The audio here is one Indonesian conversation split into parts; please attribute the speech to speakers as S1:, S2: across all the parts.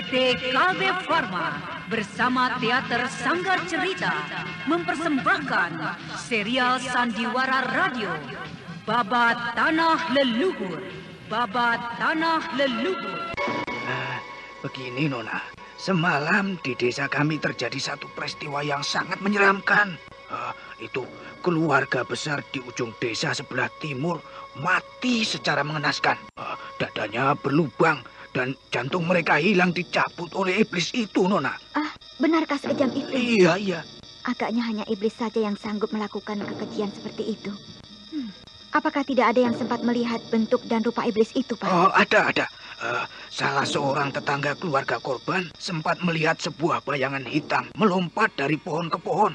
S1: PT KB Pharma bersama Teater Sanggar Cerita mempersembahkan serial Sandiwara Radio Babat Tanah Leluhur. Babat Tanah Leluhur.
S2: Begini Nona, semalam di desa kami terjadi satu peristiwa yang sangat menyeramkan. Itu keluarga besar di ujung desa sebelah timur mati secara mengenaskan. Dadanya berlubang dan jantung mereka hilang dicabut oleh iblis itu, Nona.
S3: Benarkah sekejam itu?
S2: Iya.
S3: Agaknya hanya iblis saja yang sanggup melakukan kekejian seperti itu. Apakah tidak ada yang sempat melihat bentuk dan rupa iblis itu, Pak?
S2: Ada. Salah seorang tetangga keluarga korban sempat melihat sebuah bayangan hitam melompat dari pohon ke pohon.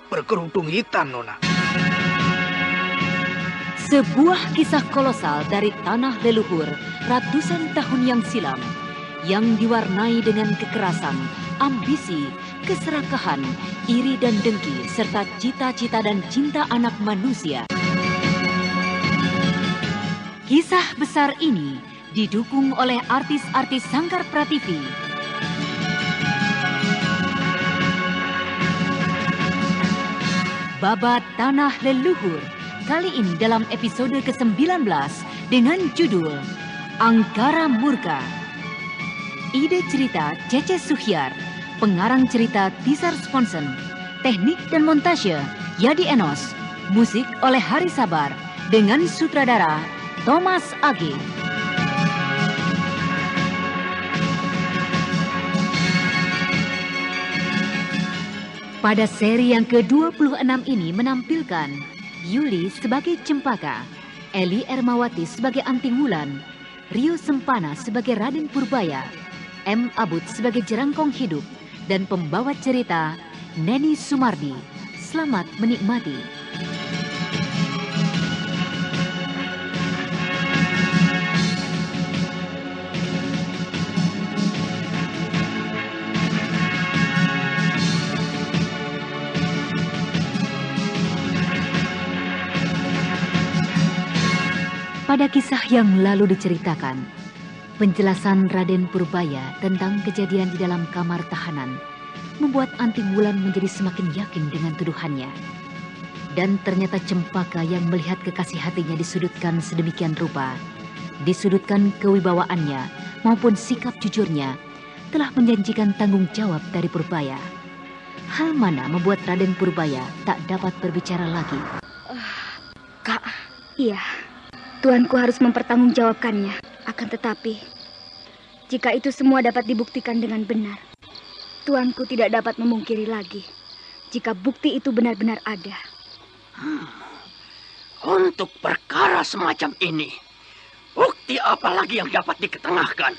S2: Berkerudung hitam, Nona.
S1: Sebuah kisah kolosal dari tanah leluhur ratusan tahun yang silam yang diwarnai dengan kekerasan, ambisi, keserakahan, iri dan dengki, serta cita-cita dan cinta anak manusia. Kisah besar ini didukung oleh artis-artis Sanggar Prativi. Babat Tanah Leluhur, kali ini dalam episode ke-19 dengan judul Angkara Murka. Ide cerita Cece Suhyar, pengarang cerita Tisar Sponsen, teknik dan montase Yadi Enos, musik oleh Hari Sabar dengan sutradara Thomas Age. Pada seri yang ke-26 ini menampilkan Yuli sebagai Cempaka, Eli Ermawati sebagai Anting Wulan, Rio Sempana sebagai Raden Purbaya, M. Abud sebagai Jerangkong Hidup, dan pembawa cerita Neni Sumardi. Selamat menikmati. Pada kisah yang lalu diceritakan, penjelasan Raden Purbaya tentang kejadian di dalam kamar tahanan membuat Anting Wulan menjadi semakin yakin dengan tuduhannya. Dan ternyata Cempaka yang melihat kekasih hatinya disudutkan sedemikian rupa, disudutkan kewibawaannya maupun sikap jujurnya, telah menjanjikan tanggung jawab dari Purbaya. Hal mana membuat Raden Purbaya tak dapat berbicara lagi?
S3: Kak, iya. Tuanku harus mempertanggungjawabkannya. Akan tetapi, jika itu semua dapat dibuktikan dengan benar, Tuanku tidak dapat memungkiri lagi jika bukti itu benar-benar ada.
S4: Untuk perkara semacam ini, bukti apa lagi yang dapat diketengahkan?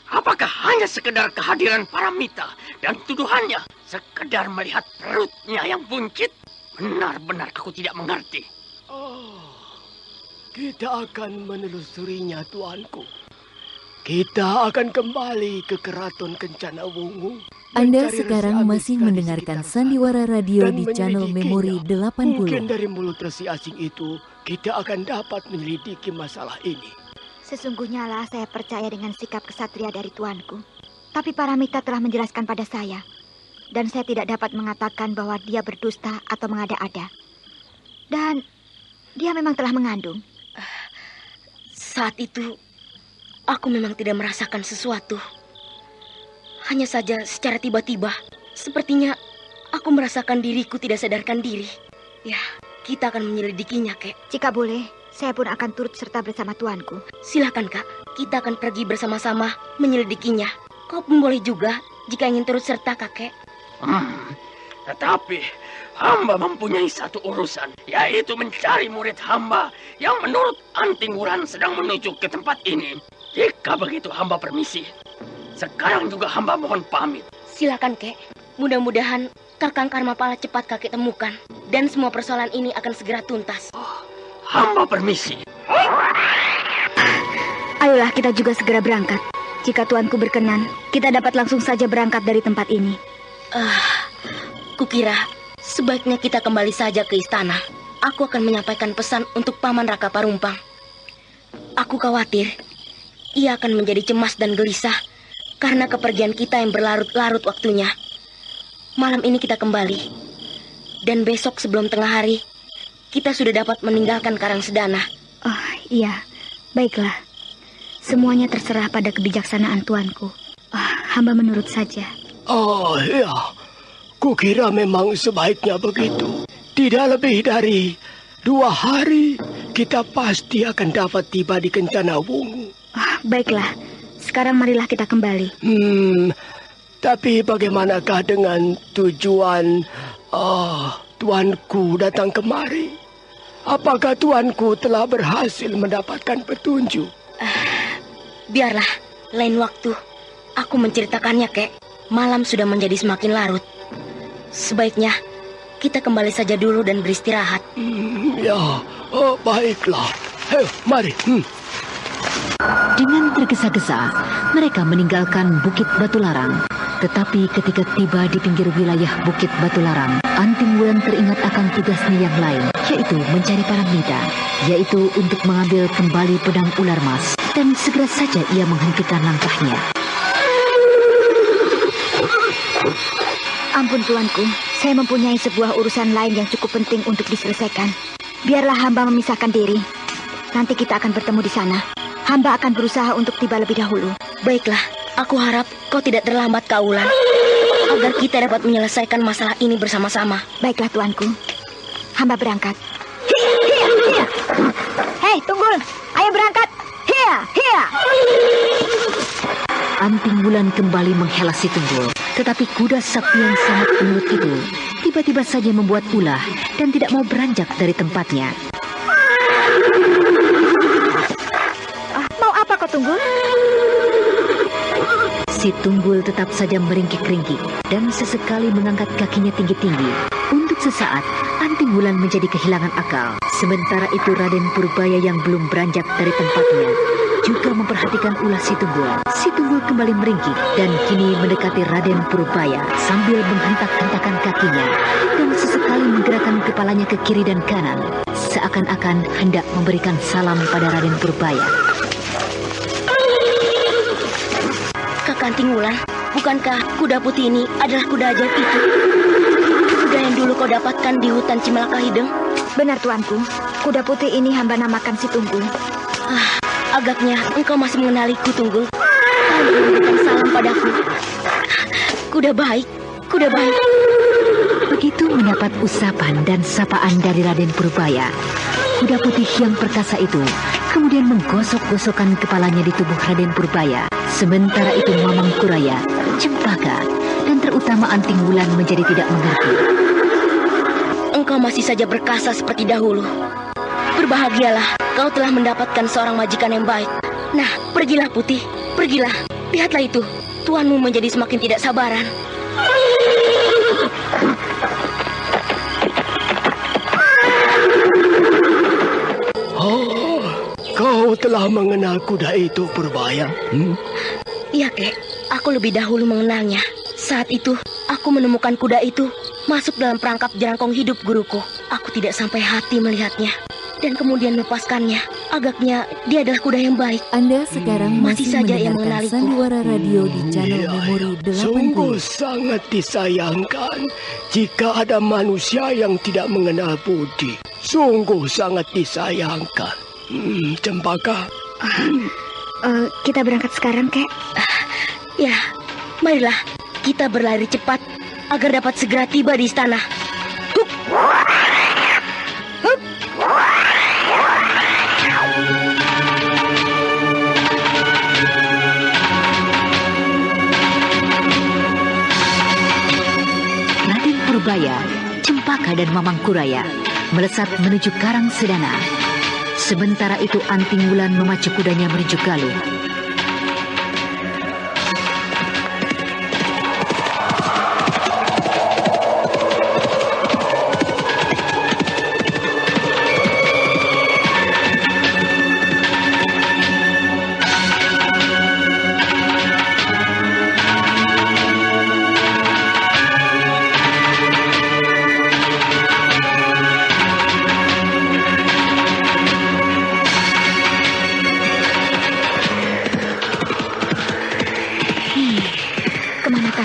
S4: Apakah hanya sekedar kehadiran Paramita dan tuduhannya? Sekedar melihat perutnya yang buncit? Benar-benar aku tidak mengerti.
S5: Kita akan menelusurinya, Tuanku. Kita akan kembali ke Keraton Kencana Wungu.
S6: Anda sekarang masih mendengarkan Sandiwara Radio di channel Memori 80.
S5: Mungkin dari mulut resi asing itu, kita akan dapat menyelidiki masalah ini.
S3: Sesungguhnya lah saya percaya dengan sikap kesatria dari Tuanku. Tapi Paramita telah menjelaskan pada saya. Dan saya tidak dapat mengatakan bahwa dia berdusta atau mengada-ada. Dan dia memang telah mengandung.
S7: Saat itu, aku memang tidak merasakan sesuatu. Hanya saja secara tiba-tiba, sepertinya aku merasakan diriku tidak sadarkan diri. Ya, kita akan menyelidikinya, Kek.
S3: Jika boleh, saya pun akan turut serta bersama Tuanku.
S7: Silakan, Kak. Kita akan pergi bersama-sama menyelidikinya. Kau pun boleh juga jika ingin turut serta, Kakek.
S4: Tetapi hamba mempunyai satu urusan, yaitu mencari murid hamba yang menurut Anting Wulan sedang menuju ke tempat ini. Jika begitu hamba permisi. Sekarang juga hamba mohon pamit.
S7: Silakan, Kek. Mudah-mudahan Kakang Karmapala cepat kakek temukan dan semua persoalan ini akan segera tuntas.
S4: Hamba permisi.
S3: Ayolah kita juga segera berangkat. Jika Tuanku berkenan, kita dapat langsung saja berangkat dari tempat ini.
S7: Kukira sebaiknya kita kembali saja ke istana. Aku akan menyampaikan pesan untuk Paman Raka Parumpang. Aku khawatir ia akan menjadi cemas dan gelisah karena kepergian kita yang berlarut-larut waktunya. Malam ini kita kembali. Dan besok sebelum tengah hari, kita sudah dapat meninggalkan Karangsedana.
S3: Oh, iya. Baiklah. Semuanya terserah pada kebijaksanaan tuanku. Hamba menurut saja.
S5: Oh, iya. Kukira memang sebaiknya begitu. Tidak lebih dari 2 hari, kita pasti akan dapat tiba di Kencana Wungu.
S3: Baiklah. Sekarang marilah kita kembali.
S5: Tapi bagaimanakah dengan tujuan tuanku datang kemari? Apakah tuanku telah berhasil mendapatkan petunjuk?
S7: Biarlah, lain waktu. Aku menceritakannya, Kek. Malam sudah menjadi semakin larut. Sebaiknya kita kembali saja dulu dan beristirahat.
S5: Baiklah. Mari.
S1: Dengan tergesa-gesa, mereka meninggalkan Bukit Batularang. Tetapi ketika tiba di pinggir wilayah Bukit Batularang, Anting Wulan teringat akan tugasnya yang lain, yaitu mencari Paramita, yaitu untuk mengambil kembali pedang ular mas. Dan segera saja ia menghentikan langkahnya.
S3: Ampun tuanku, saya mempunyai sebuah urusan lain yang cukup penting untuk diselesaikan. Biarlah hamba memisahkan diri. Nanti kita akan bertemu di sana. Hamba akan berusaha untuk tiba lebih dahulu.
S7: Baiklah, aku harap kau tidak terlambat, Kak Wulan, agar kita dapat menyelesaikan masalah ini bersama-sama.
S3: Baiklah tuanku, hamba berangkat. Hei, Tunggul, ayo berangkat. Hiya.
S1: Anting Wulan kembali menghela si Tunggul. Tetapi kuda sakti yang sangat penurut itu tiba-tiba saja membuat ulah dan tidak mau beranjak dari tempatnya.
S3: Mau apa kau, Tunggul?
S1: Si Tunggul tetap saja meringkik-ringkik dan sesekali mengangkat kakinya tinggi-tinggi. Untuk sesaat, Anting Wulan menjadi kehilangan akal. Sementara itu Raden Purbaya yang belum beranjak dari tempatnya juga memperhatikan ulah si Tunggul. Si Tunggul kembali meringkik dan kini mendekati Raden Purbaya sambil menghentak-hentakan kakinya dan sesekali menggerakkan kepalanya ke kiri dan kanan, seakan-akan hendak memberikan salam pada Raden Purbaya.
S7: Kakak Anting Wulan, bukankah kuda putih ini adalah kuda ajaib itu? Kuda yang dulu kau dapatkan di hutan Cimalaka Hideng?
S3: Benar tuanku, kuda putih ini hamba namakan si Tunggul.
S7: Agaknya engkau masih mengenaliku, Tunggul. Kau memberikan salam padaku. Kuda baik.
S1: Begitu mendapat usapan dan sapaan dari Raden Purbaya, kuda putih yang perkasa itu kemudian menggosok-gosokkan kepalanya di tubuh Raden Purbaya. Sementara itu Mamang Kuraya, Cempaka, dan terutama Anting Wulan menjadi tidak mengerti.
S7: Engkau masih saja berkasa seperti dahulu. Berbahagialah, kau telah mendapatkan seorang majikan yang baik. Nah, pergilah Putih, pergilah. Lihatlah itu, tuanmu menjadi semakin tidak sabaran.
S5: Kau telah mengenal kuda itu, Purbaya?
S7: Iya, Kek. Aku lebih dahulu mengenalnya. Saat itu, aku menemukan kuda itu masuk dalam perangkap jerangkong hidup guruku. Aku tidak sampai hati melihatnya dan kemudian melepaskannya. Agaknya dia adalah kuda yang baik.
S6: Anda sekarang masih
S7: saja yang
S6: mendengarkan
S7: mengenaliku.
S6: Sandiwara Radio di channel Memori 80.
S5: Sungguh sangat disayangkan jika ada manusia yang tidak mengenal budi. Sungguh sangat disayangkan. Cempaka.
S3: Kita berangkat sekarang, Kek.
S7: Ya, marilah kita berlari cepat agar dapat segera tiba di istana. Hup. Hup.
S1: Raden Purbaya, Cempaka dan Mamang Kuraya melesat menuju Karangsedana. Sementara itu Anting Wulan memacu kudanya menuju Galuh.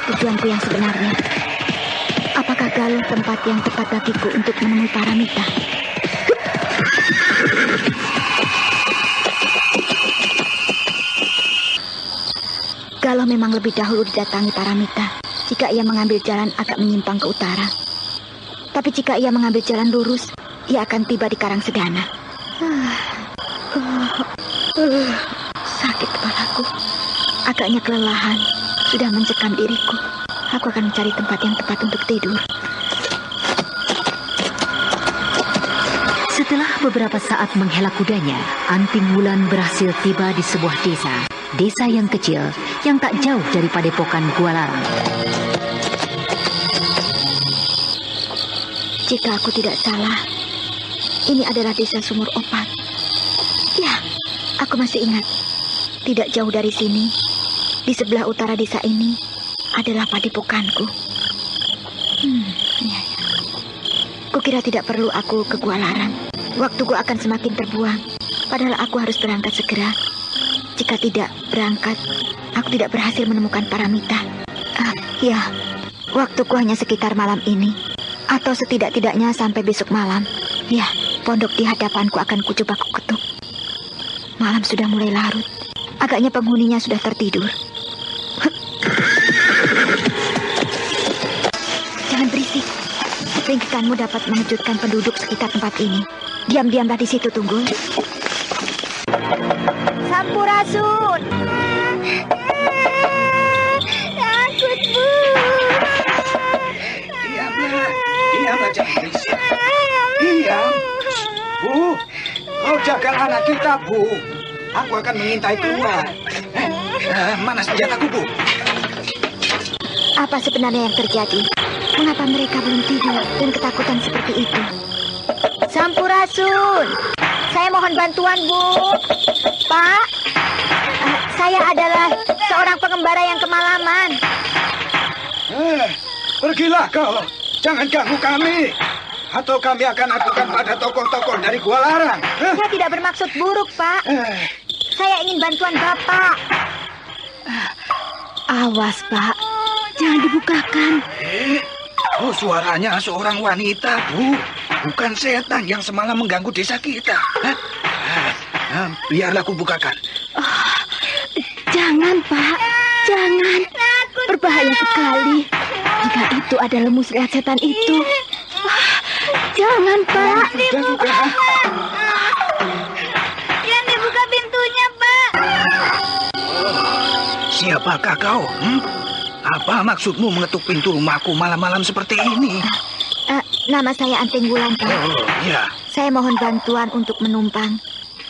S3: tujuanku yang sebenarnya. Apakah Galuh tempat yang tepat bagiku untuk menemui Paramita? Galuh memang lebih dahulu didatangi Paramita jika ia mengambil jalan agak menyimpang ke utara. Tapi jika ia mengambil jalan lurus, ia akan tiba di Karangsedana. Sakit kepalaku. Agaknya kelelahan sudah mencekam diriku. Aku akan mencari tempat yang tepat untuk tidur.
S1: Setelah beberapa saat menghela kudanya, Anting Wulan berhasil tiba di sebuah desa. Desa yang kecil, yang tak jauh dari padepokan Gua Larang.
S3: Jika aku tidak salah, ini adalah desa Sumur Opat. Ya, aku masih ingat. Tidak jauh dari sini, di sebelah utara desa ini, adalah padepokanku. Ya. Kukira tidak perlu aku ke Gua Larang. Waktuku akan semakin terbuang. Padahal aku harus berangkat segera. Jika tidak berangkat, aku tidak berhasil menemukan Paramita. Ya, waktuku hanya sekitar malam ini. Atau setidak-tidaknya sampai besok malam. Ya, pondok di hadapanku akan kucoba kuketuk. Malam sudah mulai larut. Agaknya penghuninya sudah tertidur. Jangan berisik. Ringkikanmu dapat mengejutkan penduduk sekitar tempat ini. Diam-diamlah di situ, Tunggul. Sampurasun. Takut, Bu.
S2: Diamlah, jangan berisik. Diam. Bu, kau jaga anak kita, Bu. Aku akan mengintai keluar. Mana senjataku, Bu?
S3: Apa sebenarnya yang terjadi? Mengapa mereka belum tidur dan ketakutan seperti itu? Sampurasun, saya mohon bantuan, Bu. Pak, saya adalah seorang pengembara yang kemalaman.
S2: Pergilah kau. Jangan ganggu kami. Atau kami akan adukan pada tokoh-tokoh dari Gua Larang.
S3: Saya tidak bermaksud buruk, Pak. Saya ingin bantuan Bapak. Awas, Pak. Jangan dibukakan.
S2: Oh, suaranya seorang wanita, Bu. Bukan setan yang semalam mengganggu desa kita. Biarlah aku bukakan.
S3: Jangan, Pak. Jangan. Berbahaya sekali. Jika itu adalah muslihat setan itu. Jangan, Pak. Jangan dibuka pintunya, Pak.
S2: Siapakah kau? Apa maksudmu mengetuk pintu rumahku malam-malam seperti ini?
S3: Nama saya Anting Wulan, Pak.
S2: Oh, ya.
S3: Saya mohon bantuan untuk menumpang.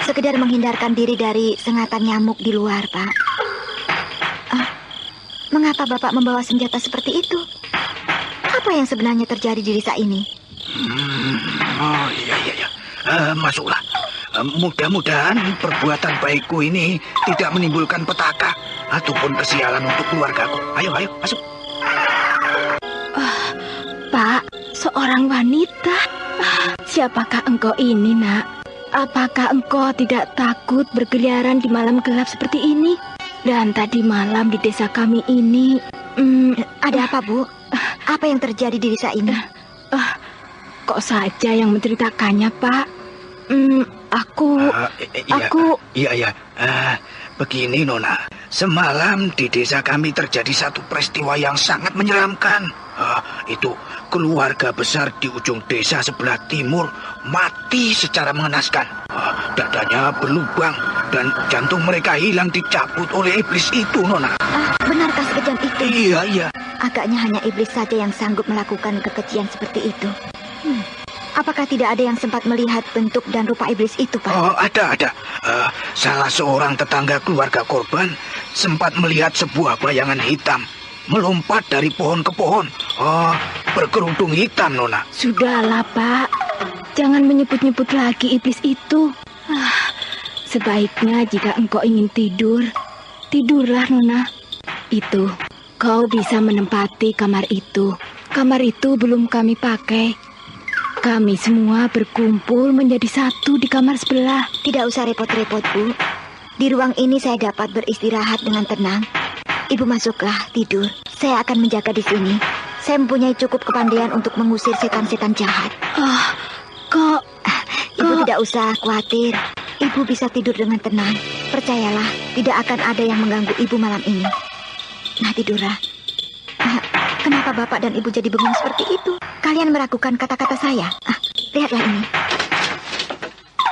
S3: Sekedar menghindarkan diri dari sengatan nyamuk di luar, Pak. Mengapa Bapak membawa senjata seperti itu? Apa yang sebenarnya terjadi di desa ini?
S2: Oh, iya. Masuklah. Mudah-mudahan perbuatan baikku ini tidak menimbulkan petaka ataupun kesialan untuk keluargaku. Ayo, masuk.
S3: Pak, seorang wanita. Siapakah engkau ini, Nak? Apakah engkau tidak takut berkeliaran di malam gelap seperti ini? Dan tadi malam di desa kami ini... ada apa, Bu? Apa yang terjadi di desa ini? Kok saja yang menceritakannya, Pak?
S2: Iya. Begini, Nona. Semalam di desa kami terjadi satu peristiwa yang sangat menyeramkan. Itu keluarga besar di ujung desa sebelah timur mati secara mengenaskan. Dadanya berlubang dan jantung mereka hilang dicabut oleh iblis itu, Nona.
S3: Benarkah sekejam itu?
S2: Iya.
S3: Agaknya hanya iblis saja yang sanggup melakukan kekejian seperti itu. Apakah tidak ada yang sempat melihat bentuk dan rupa iblis itu, Pak?
S2: Oh, ada. Salah seorang tetangga keluarga korban sempat melihat sebuah bayangan hitam melompat dari pohon ke pohon. Berkerudung hitam, Nona.
S3: Sudahlah, Pak. Jangan menyebut-nyebut lagi iblis itu. Sebaiknya jika engkau ingin tidur, tidurlah, Nona. Itu, kau bisa menempati kamar itu. Kamar itu belum kami pakai. Kami semua berkumpul menjadi satu di kamar sebelah. Tidak usah repot-repot, Bu. Di ruang ini saya dapat beristirahat dengan tenang. Ibu masuklah tidur. Saya akan menjaga di sini. Saya mempunyai cukup kepandaian untuk mengusir setan-setan jahat.
S7: Kok
S3: Ibu tidak usah khawatir. Ibu bisa tidur dengan tenang. Percayalah, tidak akan ada yang mengganggu ibu malam ini. Nah, tidurlah. Kenapa Bapak dan Ibu jadi bengong seperti itu? Kalian meragukan kata-kata saya. Lihatlah ini.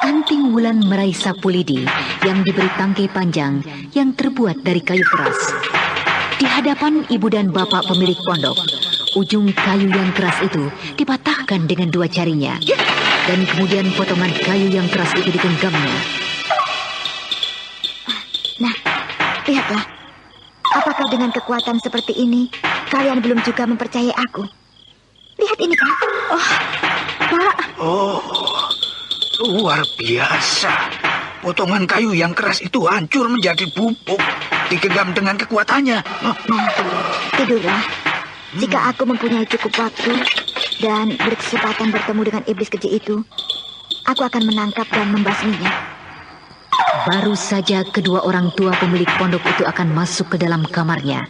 S1: Anting Wulan meraih sapu lidi yang diberi tangkai panjang yang terbuat dari kayu keras. Di hadapan ibu dan bapak pemilik pondok, ujung kayu yang keras itu dipatahkan dengan dua jarinya. Dan kemudian potongan kayu yang keras itu digenggamnya.
S3: Nah, lihatlah. Apakah dengan kekuatan seperti ini, kalian belum juga mempercayai aku? Lihat ini, Pak. Pak.
S2: Oh, luar biasa. Potongan kayu yang keras itu hancur menjadi bubuk, digenggam dengan kekuatannya.
S3: Nah, tidurlah. Jika aku mempunyai cukup waktu dan berkesempatan bertemu dengan iblis keji itu, aku akan menangkap dan membasminya.
S1: Baru saja kedua orang tua pemilik pondok itu akan masuk ke dalam kamarnya.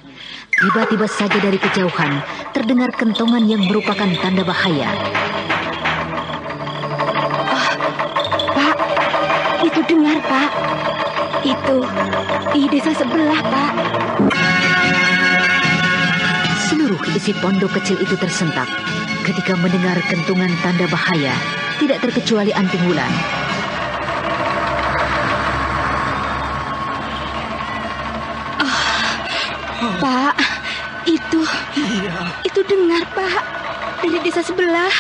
S1: Tiba-tiba saja dari kejauhan terdengar kentongan yang merupakan tanda bahaya.
S3: Pak, itu dengar, Pak. Itu di desa sebelah, Pak.
S1: Seluruh isi pondok kecil itu tersentak ketika mendengar kentungan tanda bahaya, tidak terkecuali Anting Wulan.
S3: Pak, itu dengar, Pak, dari desa sebelah.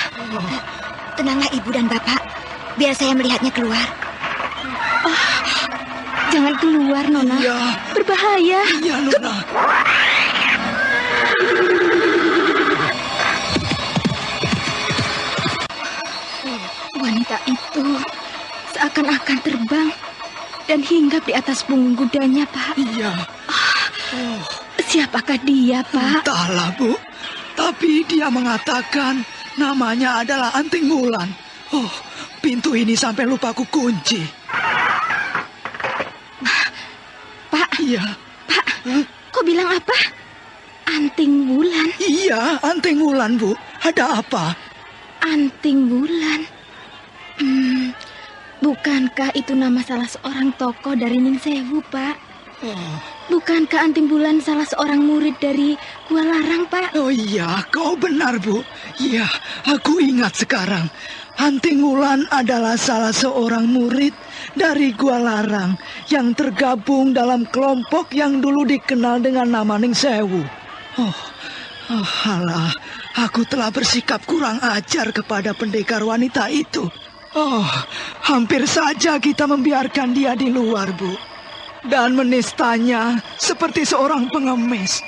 S3: Tenanglah Ibu dan Bapak, biar saya melihatnya keluar. Jangan keluar, Nona.
S5: Iya.
S3: Berbahaya.
S5: Iya, Nona.
S3: Wanita itu seakan-akan terbang dan hinggap di atas punggung kudanya, Pak.
S5: Iya.
S3: Siapakah dia, Pak?
S5: Entahlah, Bu. Tapi dia mengatakan namanya adalah Anting Wulan. Oh, pintu ini sampai lupa ku kunci.
S3: Pak.
S5: Iya.
S3: Pak, kok bilang apa? Anting Wulan.
S5: Iya, Anting Wulan, Bu. Ada apa?
S3: Anting Wulan. Bukankah itu nama salah seorang tokoh dari Ning Sewu, Pak? Bukankah Anting Wulan salah seorang murid dari Gua Larang, Pak?
S5: Oh iya, kau benar, Bu. Iya, aku ingat sekarang. Anting Wulan adalah salah seorang murid dari Gua Larang yang tergabung dalam kelompok yang dulu dikenal dengan nama Ning Sewu. Alah, aku telah bersikap kurang ajar kepada pendekar wanita itu. Hampir saja kita membiarkan dia di luar, Bu. Dan menistanya seperti seorang pengemis.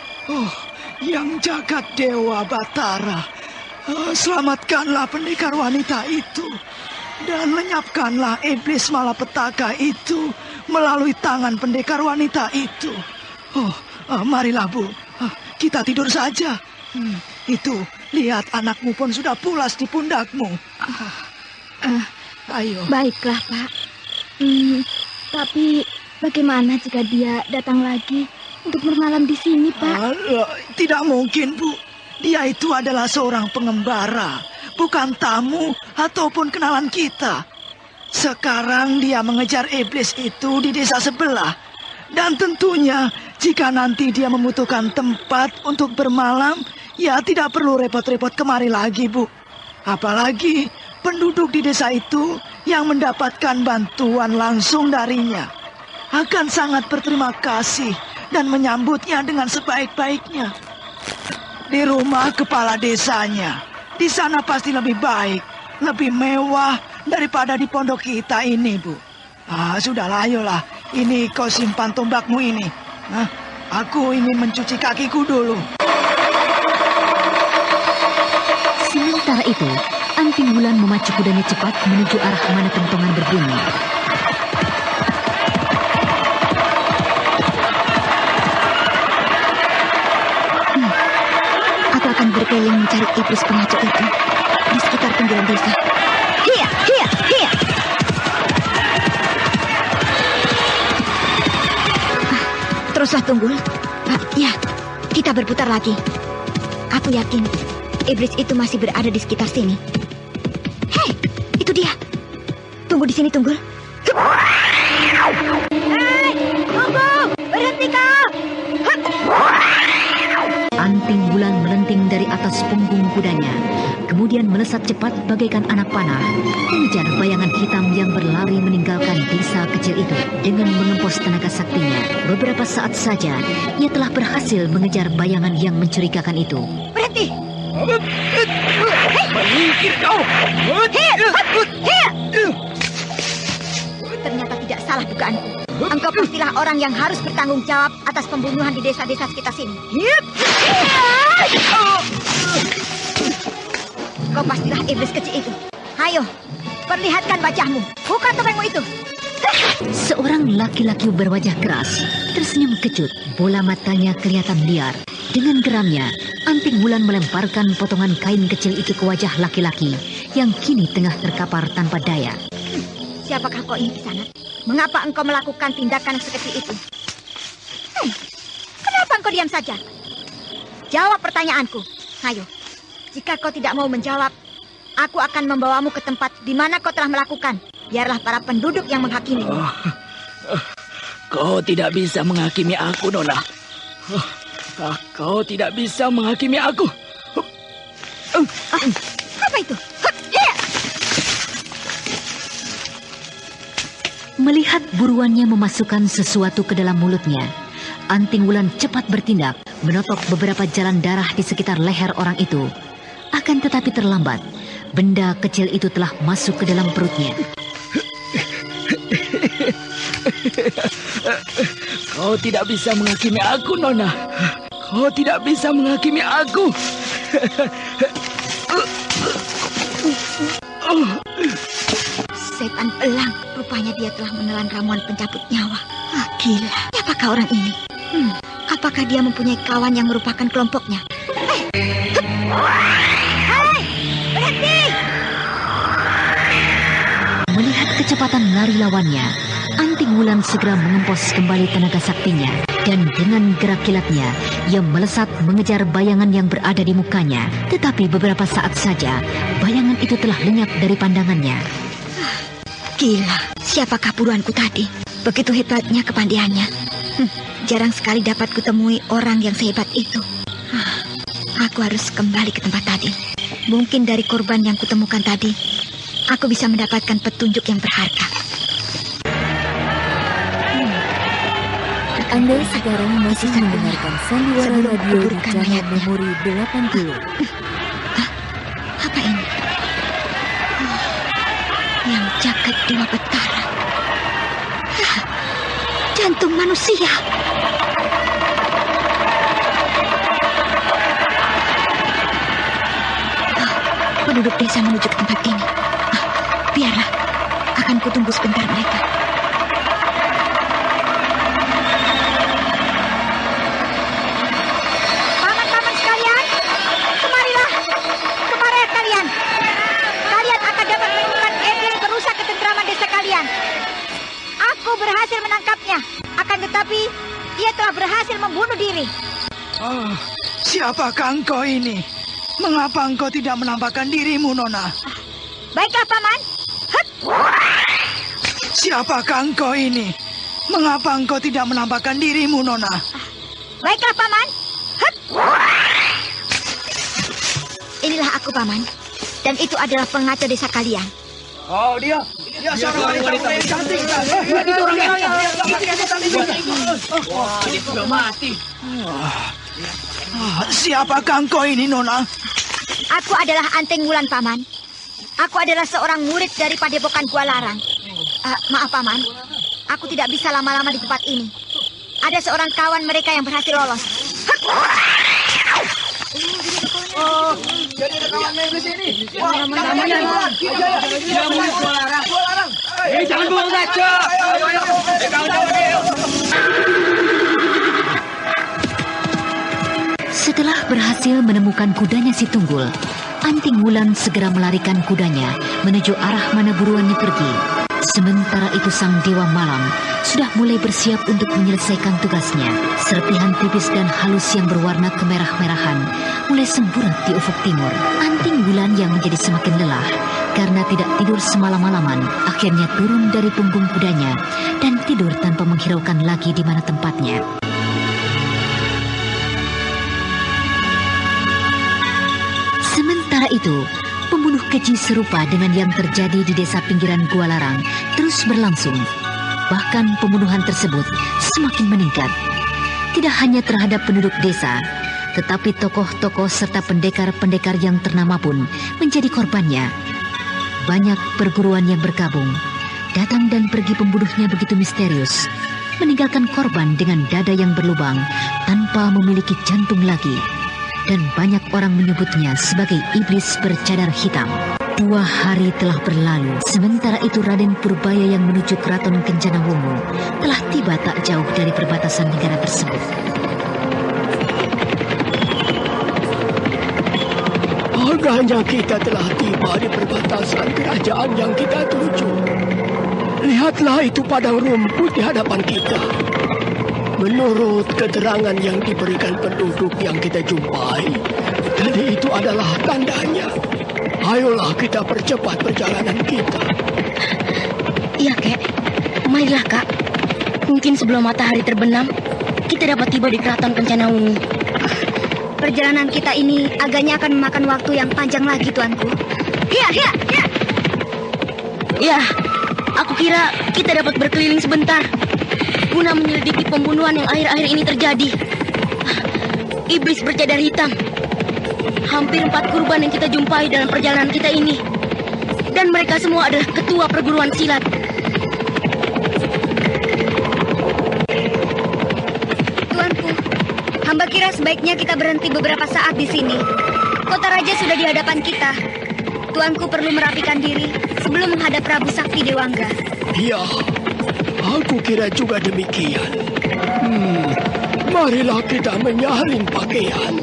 S5: Yang jagat Dewa Batara. Selamatkanlah pendekar wanita itu. Dan lenyapkanlah iblis malapetaka itu melalui tangan pendekar wanita itu. Marilah, Bu. Kita tidur saja. Itu, lihat anakmu pun sudah pulas di pundakmu. Ayo.
S3: Baiklah, Pak. Tapi bagaimana jika dia datang lagi untuk bermalam di sini, Pak?
S5: Tidak mungkin, Bu. Dia itu adalah seorang pengembara, bukan tamu ataupun kenalan kita. Sekarang dia mengejar iblis itu di desa sebelah. Dan tentunya jika nanti dia membutuhkan tempat untuk bermalam, ya tidak perlu repot-repot kemari lagi, Bu. Apalagi penduduk di desa itu yang mendapatkan bantuan langsung darinya akan sangat berterima kasih dan menyambutnya dengan sebaik-baiknya. Di rumah kepala desanya, di sana pasti lebih baik, lebih mewah daripada di pondok kita ini, Bu. Sudahlah, ayolah. Ini kau simpan tombakmu ini. Aku ingin mencuci kakiku dulu.
S1: Sementara itu, Anting Wulan memacu kudanya cepat menuju arah mana kentongan berbunyi.
S3: Aku akan berkeliling mencari iblis pengacau itu di sekitar pinggiran desa. Hiya, hiya, hiya. Teruslah, Tunggul. Ya, Kita berputar lagi. Aku yakin iblis itu masih berada di sekitar sini. Hei, itu dia. Tunggu di sini, Tunggul. Hei, tunggu! Berhenti kau!
S1: Anting Wulan melenting dari atas punggung kudanya, kemudian melesat cepat bagaikan anak panah, mengejar bayangan hitam yang berlari meninggalkan desa kecil itu dengan mengempos tenaga saktinya. Beberapa saat saja, ia telah berhasil mengejar bayangan yang mencurigakan itu.
S3: Berhenti!
S4: Menyingkir kau!
S3: Ternyata tidak salah dugaanku. Engkau pastilah orang yang harus bertanggung jawab atas pembunuhan di desa-desa sekitar sini. Kau pastilah iblis kecil itu. Ayo, perlihatkan wajahmu. Buka topengmu itu.
S1: Seorang laki-laki berwajah keras tersenyum kecut, bola matanya kelihatan liar. Dengan geramnya, Anting Wulan melemparkan potongan kain kecil itu ke wajah laki-laki yang kini tengah terkapar tanpa daya.
S3: Siapakah kau ini, Kisanak? Mengapa engkau melakukan tindakan sekecil itu? Kenapa engkau diam saja? Jawab pertanyaanku. Ayo, jika kau tidak mau menjawab, aku akan membawamu ke tempat di mana kau telah melakukan. Biarlah para penduduk yang menghakimi.
S5: Kau tidak bisa menghakimi aku, Nona. Kau tidak bisa menghakimi aku.
S3: Apa itu?
S1: Melihat buruannya memasukkan sesuatu ke dalam mulutnya, Anting Wulan cepat bertindak, menotok beberapa jalan darah di sekitar leher orang itu. Akan tetapi terlambat, benda kecil itu telah masuk ke dalam perutnya.
S5: Kau tidak bisa menghakimi aku, Nona. Kau tidak bisa menghakimi aku.
S3: Setan elang, rupanya dia telah menelan ramuan pencabut nyawa. Gila, siapakah orang ini? Apakah dia mempunyai kawan yang merupakan kelompoknya? Hei, berhenti!
S1: Melihat kecepatan lari lawannya, Anting Wulan segera mengempos kembali tenaga saktinya. Dan dengan gerak kilatnya, ia melesat mengejar bayangan yang berada di mukanya. Tetapi beberapa saat saja, bayangan itu telah lenyap dari pandangannya.
S3: Gila, siapakah buruanku tadi? Begitu hebatnya kepandiannya. Jarang sekali dapat kutemui orang yang sehebat itu. Aku harus kembali ke tempat tadi. Mungkin dari korban yang kutemukan tadi, aku bisa mendapatkan petunjuk yang berharga.
S6: Anda sekarang masih mendengarkan Sandiwara Radio di channel Memori 80.
S3: Apa ini? Yang jagat Dewa Betara. Jantung manusia. Penduduk desa menuju ke tempat ini. Biarlah, akan kutunggu sebentar mereka. Paman-paman sekalian, kemarilah. Kemari kalian. Kalian akan dapat menemukan iblis perusak ketentraman desa kalian. Aku berhasil menangkapnya. Akan tetapi, ia telah berhasil membunuh diri.
S5: Siapakah engkau ini? Mengapa engkau tidak menampakkan dirimu, Nona?
S3: Baiklah, Paman.
S5: Siapakah engkau ini? Mengapa engkau tidak menampakkan dirimu, Nona?
S3: Baiklah, Paman. Inilah aku, Paman. Dan itu adalah pengacau desa kalian.
S2: Oh, dia seorang wanita yang cantik. Itu orangnya. Wah, dia sudah mati.
S5: Siapakah engkau ini, Nona?
S3: Aku adalah Anting Wulan, Paman. Aku adalah seorang murid dari Padepokan Gua Larang. Maaf, Paman. Aku tidak bisa lama-lama di tempat ini. Ada seorang kawan mereka yang berhasil lolos.
S2: Jadi ada kawan main di sini. Wah, namanya Wulan. Dia murid Gua Larang. Jangan buang saja. Ayo.
S1: Setelah berhasil menemukan kudanya si Tunggul, Anting Wulan segera melarikan kudanya menuju arah mana buruannya pergi. Sementara itu sang Dewa Malam sudah mulai bersiap untuk menyelesaikan tugasnya. Serpihan tipis dan halus yang berwarna kemerah-merahan mulai semburat di ufuk timur. Anting Wulan yang menjadi semakin lelah karena tidak tidur semalam-malaman, akhirnya turun dari punggung kudanya dan tidur tanpa menghiraukan lagi di mana tempatnya. Sementara itu, pembunuh keji serupa dengan yang terjadi di desa pinggiran Gua Larang terus berlangsung. Bahkan pembunuhan tersebut semakin meningkat. Tidak hanya terhadap penduduk desa, tetapi tokoh-tokoh serta pendekar-pendekar yang ternama pun menjadi korbannya. Banyak perguruan yang bergabung. Datang dan pergi pembunuhnya begitu misterius, meninggalkan korban dengan dada yang berlubang tanpa memiliki jantung lagi. Dan banyak orang menyebutnya sebagai iblis bercadar hitam. 2 hari telah berlalu, sementara itu Raden Purbaya yang menuju Keraton Kencanawungu telah tiba tak jauh dari perbatasan negara tersebut.
S8: Agaknya kita telah tiba di perbatasan kerajaan yang kita tuju. Lihatlah itu padang rumput di hadapan kita. Menurut keterangan yang diberikan penduduk yang kita jumpai, tadi itu adalah tandanya. Ayolah kita percepat perjalanan kita.
S7: Iya, Kek. Marilah, Kak. Mungkin sebelum matahari terbenam, kita dapat tiba di Keraton Kencanawungu.
S3: Perjalanan kita ini agaknya akan memakan waktu yang panjang lagi, Tuanku. Ya.
S7: Ya, aku kira kita dapat berkeliling sebentar guna menyelidiki pembunuhan yang akhir-akhir ini terjadi. Iblis bercadar hitam. Hampir 4 kurban yang kita jumpai dalam perjalanan kita ini. Dan mereka semua adalah ketua perguruan silat.
S3: Tuanku, hamba kira sebaiknya kita berhenti beberapa saat di sini. Kota Raja sudah di hadapan kita. Tuanku perlu merapikan diri sebelum menghadap Prabu Sakti Dewangga.
S8: Iya, aku kira juga demikian. Marilah kita menyaring pakaian.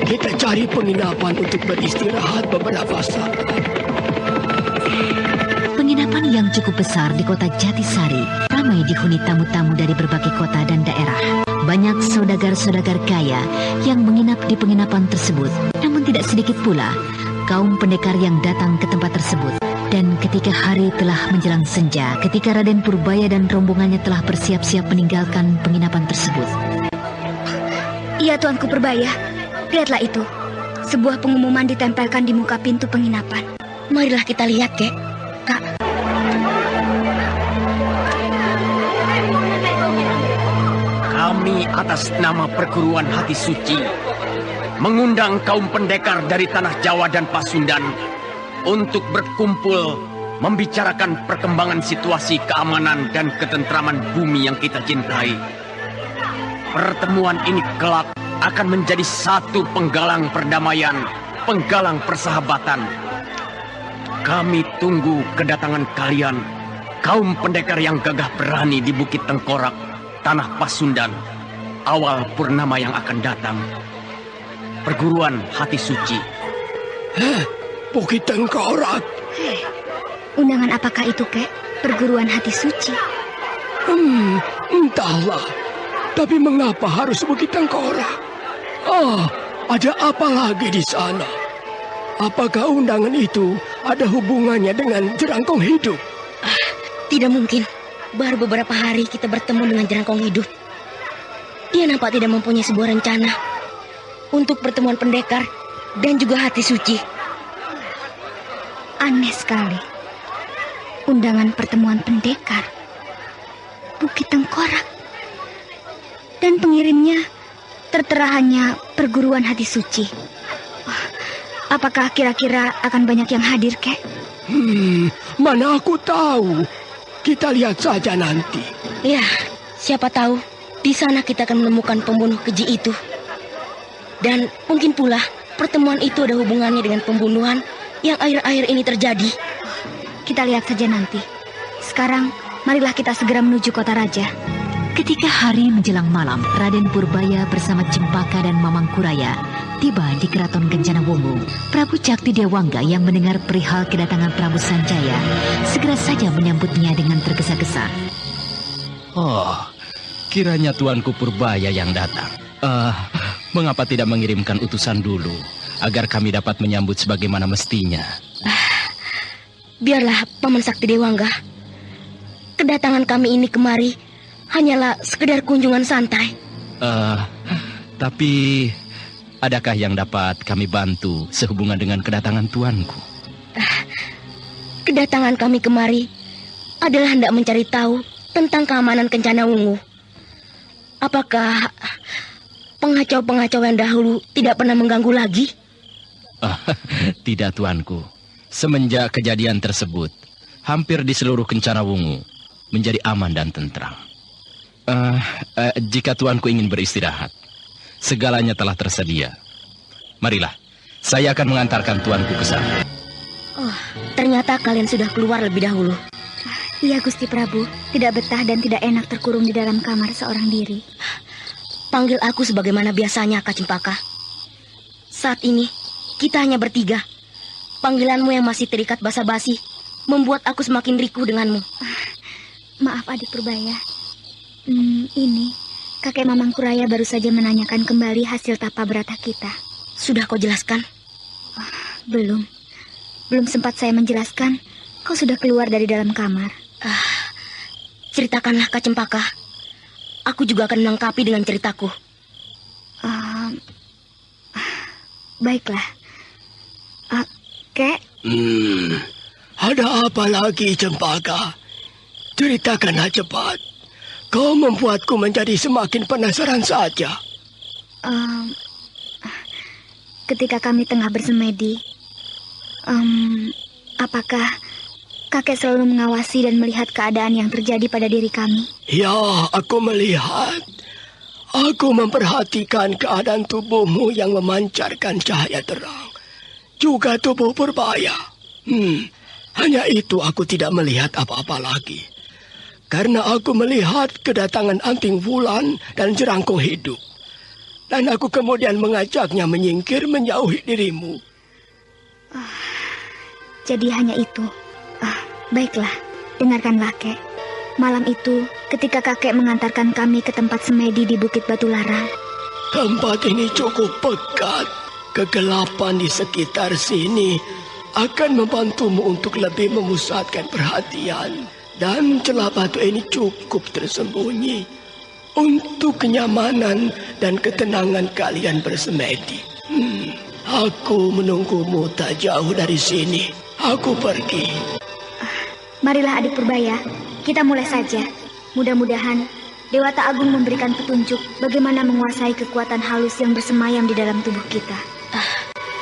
S8: Kita cari penginapan untuk beristirahat beberapa saat.
S1: Penginapan yang cukup besar di kota Jatisari ramai dihuni tamu-tamu dari berbagai kota dan daerah. Banyak saudagar-saudagar kaya yang menginap di penginapan tersebut. Namun tidak sedikit pula kaum pendekar yang datang ke tempat tersebut. Dan ketika hari telah menjelang senja, ketika Raden Purbaya dan rombongannya telah bersiap-siap meninggalkan penginapan tersebut.
S3: Iya, Tuanku Purbaya. Lihatlah itu. Sebuah pengumuman ditempelkan di muka pintu penginapan.
S7: Marilah kita lihat, Kek. Kak.
S4: Kami atas nama Perguruan Hati Suci mengundang kaum pendekar dari tanah Jawa dan Pasundan untuk berkumpul membicarakan perkembangan situasi keamanan dan ketentraman bumi yang kita cintai. Pertemuan ini kelak akan menjadi satu penggalang perdamaian, penggalang persahabatan. Kami tunggu kedatangan kalian, kaum pendekar yang gagah berani di Bukit Tengkorak, Tanah Pasundan, awal purnama yang akan datang. Perguruan Hati Suci.
S8: Bukit Tengkorak.
S3: Undangan apakah itu, Kek? Perguruan Hati Suci.
S8: Entahlah. Tapi mengapa harus Bukit Tengkorak? Ada apa lagi di sana? Apakah undangan itu ada hubungannya dengan Jerangkong Hidup?
S7: Tidak mungkin. Baru beberapa hari kita bertemu dengan Jerangkong Hidup. Dia nampak tidak mempunyai sebuah rencana untuk pertemuan pendekar dan juga Hati Suci.
S3: Aneh sekali. Undangan pertemuan pendekar. Bukit Tengkorak. Dan pengirimnya tertera hanya Perguruan Hati Suci. Apakah kira-kira akan banyak yang hadir, Kek?
S8: Mana aku tahu. Kita lihat saja nanti.
S7: Ya, siapa tahu di sana kita akan menemukan pembunuh keji itu. Dan mungkin pula pertemuan itu ada hubungannya dengan pembunuhan yang akhir-akhir ini terjadi.
S3: Kita lihat saja nanti. Sekarang, marilah kita segera menuju kota raja.
S1: Ketika hari menjelang malam, Raden Purbaya bersama Cempaka dan Mamang Kuraya Tiba di keraton Kencanawungu, Prabu Jakti Dewangga yang mendengar perihal kedatangan Prabu Sanjaya segera saja menyambutnya dengan tergesa-gesa.
S9: Oh, kiranya Tuanku Purbaya yang datang. Mengapa tidak mengirimkan utusan dulu agar kami dapat menyambut sebagaimana mestinya?
S7: Biarlah Paman Sakti Dewangga. Kedatangan kami ini kemari hanyalah sekedar kunjungan santai.
S9: Tapi adakah yang dapat kami bantu sehubungan dengan kedatangan tuanku?
S7: Kedatangan kami kemari adalah hendak mencari tahu tentang keamanan Kencanawungu. Apakah pengacau-pengacau yang dahulu tidak pernah mengganggu lagi?
S9: Tidak, tuanku. Semenjak kejadian tersebut, hampir di seluruh Kencanawungu menjadi aman dan tentram. Jika tuanku ingin beristirahat, segalanya telah tersedia. Marilah, saya akan mengantarkan tuanku ke sana.
S7: Oh, ternyata kalian sudah keluar lebih dahulu.
S3: Iya, Gusti Prabu. Tidak betah dan tidak enak terkurung di dalam kamar seorang diri.
S7: Panggil aku sebagaimana biasanya, Kak Cempaka. Saat ini, kita hanya bertiga. Panggilanmu yang masih terikat basa-basi membuat aku semakin rikuh denganmu.
S3: Maaf, Adik Purbaya. Ini, kakek Mamang Kuraya baru saja menanyakan kembali hasil tapa berata kita.
S7: Sudah kau jelaskan?
S3: Belum sempat saya menjelaskan, kau sudah keluar dari dalam kamar.
S7: Ceritakanlah, Kak Cempaka. Aku juga akan melengkapi dengan ceritaku.
S3: Baiklah. Kek?
S8: Ada apa lagi, Cempaka? Ceritakanlah cepat. Kau membuatku menjadi semakin penasaran saja.
S3: Ketika kami tengah bersemedi, apakah kakek selalu mengawasi dan melihat keadaan yang terjadi pada diri kami?
S8: Ya, aku melihat. Aku memperhatikan keadaan tubuhmu yang memancarkan cahaya terang. Juga tubuh Purbaya. Hanya itu aku tidak melihat apa-apa lagi. Karena aku melihat kedatangan Anting Wulan dan Jerangkung hidup. Dan aku kemudian mengajaknya menyingkir menjauhi dirimu.
S3: Jadi hanya itu. Baiklah, dengarkanlah, Kek. Malam itu, ketika kakek mengantarkan kami ke tempat semedi di Bukit Batu Larang.
S8: Tempat ini cukup pekat. Kegelapan di sekitar sini akan membantumu untuk lebih memusatkan perhatian. Dan celah batu ini cukup tersembunyi untuk kenyamanan dan ketenangan kalian bersemedi. Aku menunggumu tak jauh dari sini. Aku pergi.
S3: Marilah Adik Purbaya, kita mulai saja. Mudah-mudahan Dewata Agung memberikan petunjuk bagaimana menguasai kekuatan halus yang bersemayam di dalam tubuh kita.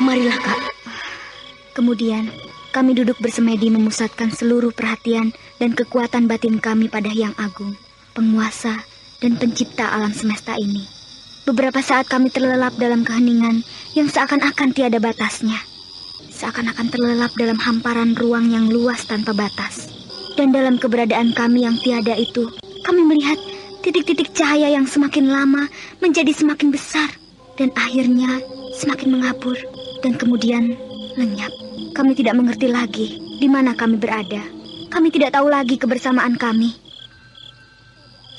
S7: Marilah, Kak.
S3: Kemudian kami duduk bersemedi memusatkan seluruh perhatian dan kekuatan batin kami pada Hyang Agung, penguasa dan pencipta alam semesta ini. Beberapa saat kami terlelap dalam keheningan yang seakan-akan tiada batasnya. Seakan-akan terlelap dalam hamparan ruang yang luas tanpa batas. Dan dalam keberadaan kami yang tiada itu, kami melihat titik-titik cahaya yang semakin lama menjadi semakin besar. Dan akhirnya semakin mengapur dan kemudian lenyap. Kami tidak mengerti lagi di mana kami berada. Kami tidak tahu lagi kebersamaan kami.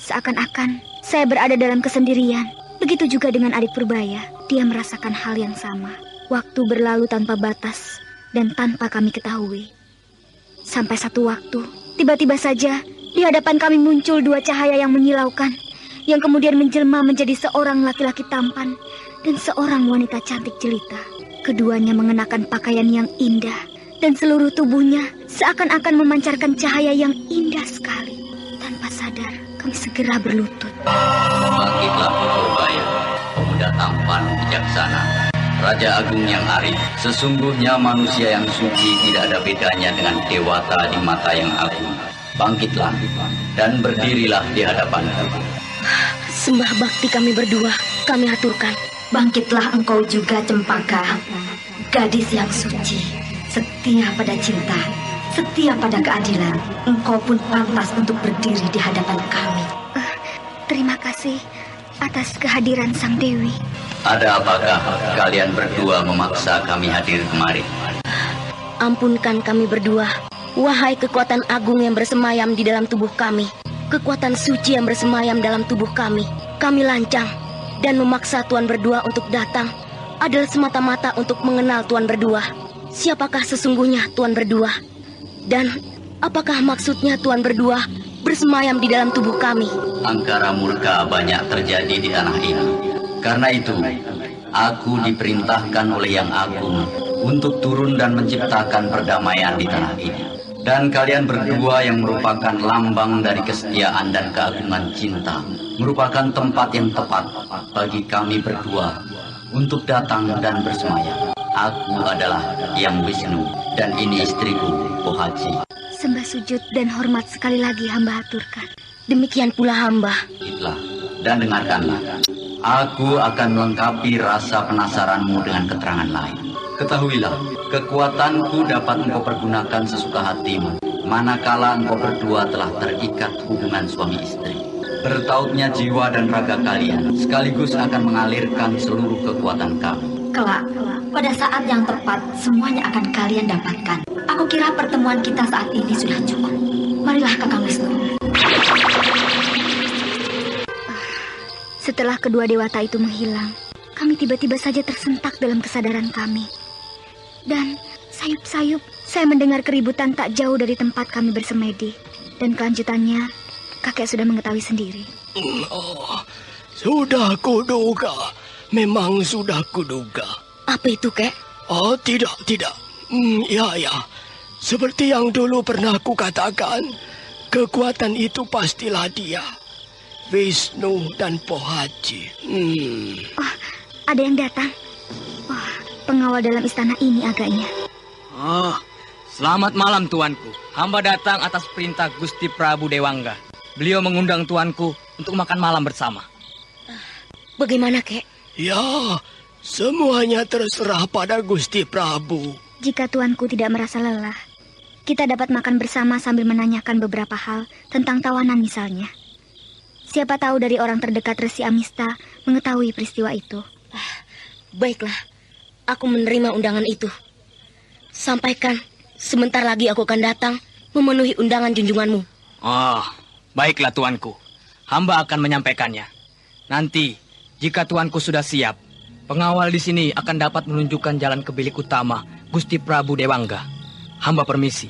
S3: Seakan-akan saya berada dalam kesendirian. Begitu juga dengan Adik Purbaya. Dia merasakan hal yang sama. Waktu berlalu tanpa batas dan tanpa kami ketahui. Sampai satu waktu, tiba-tiba saja di hadapan kami muncul dua cahaya yang menyilaukan, yang kemudian menjelma menjadi seorang laki-laki tampan dan seorang wanita cantik jelita. Keduanya mengenakan pakaian yang indah dan seluruh tubuhnya seakan-akan memancarkan cahaya yang indah sekali. Tanpa sadar, kami segera berlutut.
S10: Bangkitlah Purbaya, pemuda tampan bijaksana, Raja Agung yang arif. Sesungguhnya manusia yang suci tidak ada bedanya dengan dewata di mata yang agung. Bangkitlah dan berdirilah di hadapanku.
S7: Sembah bakti kami berdua, kami aturkan.
S11: Bangkitlah engkau juga, Cempaka, gadis yang suci, setia pada cinta, setia pada keadilan. Engkau pun pantas untuk berdiri di hadapan kami.
S3: Terima kasih, atas kehadiran Sang Dewi.
S10: Ada apakah kalian berdua memaksa kami hadir kemari?
S7: Ampunkan kami berdua, wahai kekuatan agung yang bersemayam di dalam tubuh kami. Kekuatan suci yang bersemayam dalam tubuh kami. Kami lancang dan memaksa tuan berdua untuk datang adalah semata-mata untuk mengenal tuan berdua. Siapakah sesungguhnya tuan berdua? Dan apakah maksudnya tuan berdua bersemayam di dalam tubuh kami?
S10: Angkara murka banyak terjadi di tanah ini. Karena itu, aku diperintahkan oleh Yang Agung untuk turun dan menciptakan perdamaian di tanah ini. Dan kalian berdua yang merupakan lambang dari kesetiaan dan keagungan cinta, merupakan tempat yang tepat bagi kami berdua untuk datang dan bersemayam. Aku adalah Yang Wisnu, dan ini istriku, Pohaci.
S3: Sembah sujud dan hormat sekali lagi hamba haturkan.
S7: Demikian pula hamba.
S10: Itulah, dan dengarkanlah. Aku akan melengkapi rasa penasaranmu dengan keterangan lain. Ketahuilah, kekuatanku dapat engkau pergunakan sesuka hatimu, manakala engkau berdua telah terikat hubungan suami istri. Bertautnya jiwa dan raga kalian sekaligus akan mengalirkan seluruh kekuatan kami.
S11: Kelak, pada saat yang tepat, semuanya akan kalian dapatkan. Aku kira pertemuan kita saat ini sudah cukup. Marilah Kakang Wisnu.
S3: Setelah kedua dewata itu menghilang, kami tiba-tiba saja tersentak dalam kesadaran kami. Dan sayup-sayup, saya mendengar keributan tak jauh dari tempat kami bersemedi. Dan kelanjutannya, kakek sudah mengetahui sendiri.
S8: Oh, sudah kuduga. Memang sudah kuduga.
S7: Apa itu, kek?
S8: Oh, tidak. Ya. Seperti yang dulu pernah kukatakan, kekuatan itu pastilah dia. Wisnu dan Pohaci.
S3: Oh, ada yang datang. Oh, pengawal dalam istana ini agaknya.
S12: Oh, selamat malam tuanku. Hamba datang atas perintah Gusti Prabu Dewangga. Beliau mengundang tuanku untuk makan malam bersama.
S7: Bagaimana, kek?
S8: Ya, semuanya terserah pada Gusti Prabu.
S3: Jika tuanku tidak merasa lelah, kita dapat makan bersama sambil menanyakan beberapa hal tentang tawanan misalnya. Siapa tahu dari orang terdekat Resi Amista mengetahui peristiwa itu.
S7: Baiklah, aku menerima undangan itu. Sampaikan, sebentar lagi aku akan datang memenuhi undangan junjunganmu.
S12: Oh, baiklah tuanku. Hamba akan menyampaikannya. Nanti, jika tuanku sudah siap, pengawal di sini akan dapat menunjukkan jalan ke bilik utama Gusti Prabu Dewangga. Hamba permisi.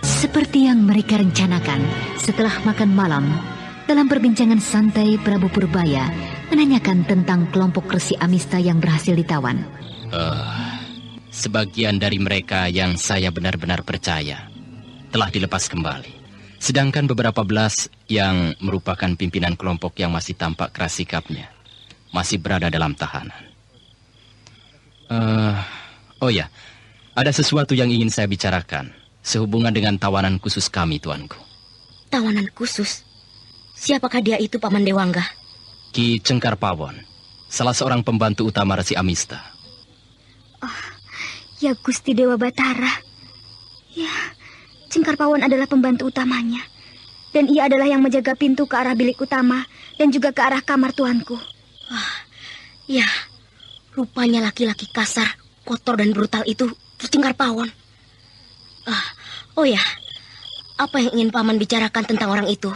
S1: Seperti yang mereka rencanakan, setelah makan malam, dalam perbincangan santai Prabu Purbaya menanyakan tentang kelompok Resi Amista yang berhasil ditawan.
S9: Sebagian dari mereka yang saya benar-benar percaya telah dilepas kembali. Sedangkan beberapa belas yang merupakan pimpinan kelompok yang masih tampak keras sikapnya masih berada dalam tahanan. Oh ya, ada sesuatu yang ingin saya bicarakan sehubungan dengan tawanan khusus kami, tuanku.
S7: Tawanan khusus? Siapakah dia itu, Paman Dewangga?
S9: Ki Cengkar Pawon, salah seorang pembantu utama Resi Amista.
S3: Oh, ya Gusti Dewa Batara. Ya, Cengkar Pawon adalah pembantu utamanya. Dan ia adalah yang menjaga pintu ke arah bilik utama dan juga ke arah kamar tuanku.
S7: Ya, rupanya laki-laki kasar, kotor dan brutal itu Ki Cengkar Pawon. Oh ya, apa yang ingin Paman bicarakan tentang orang itu?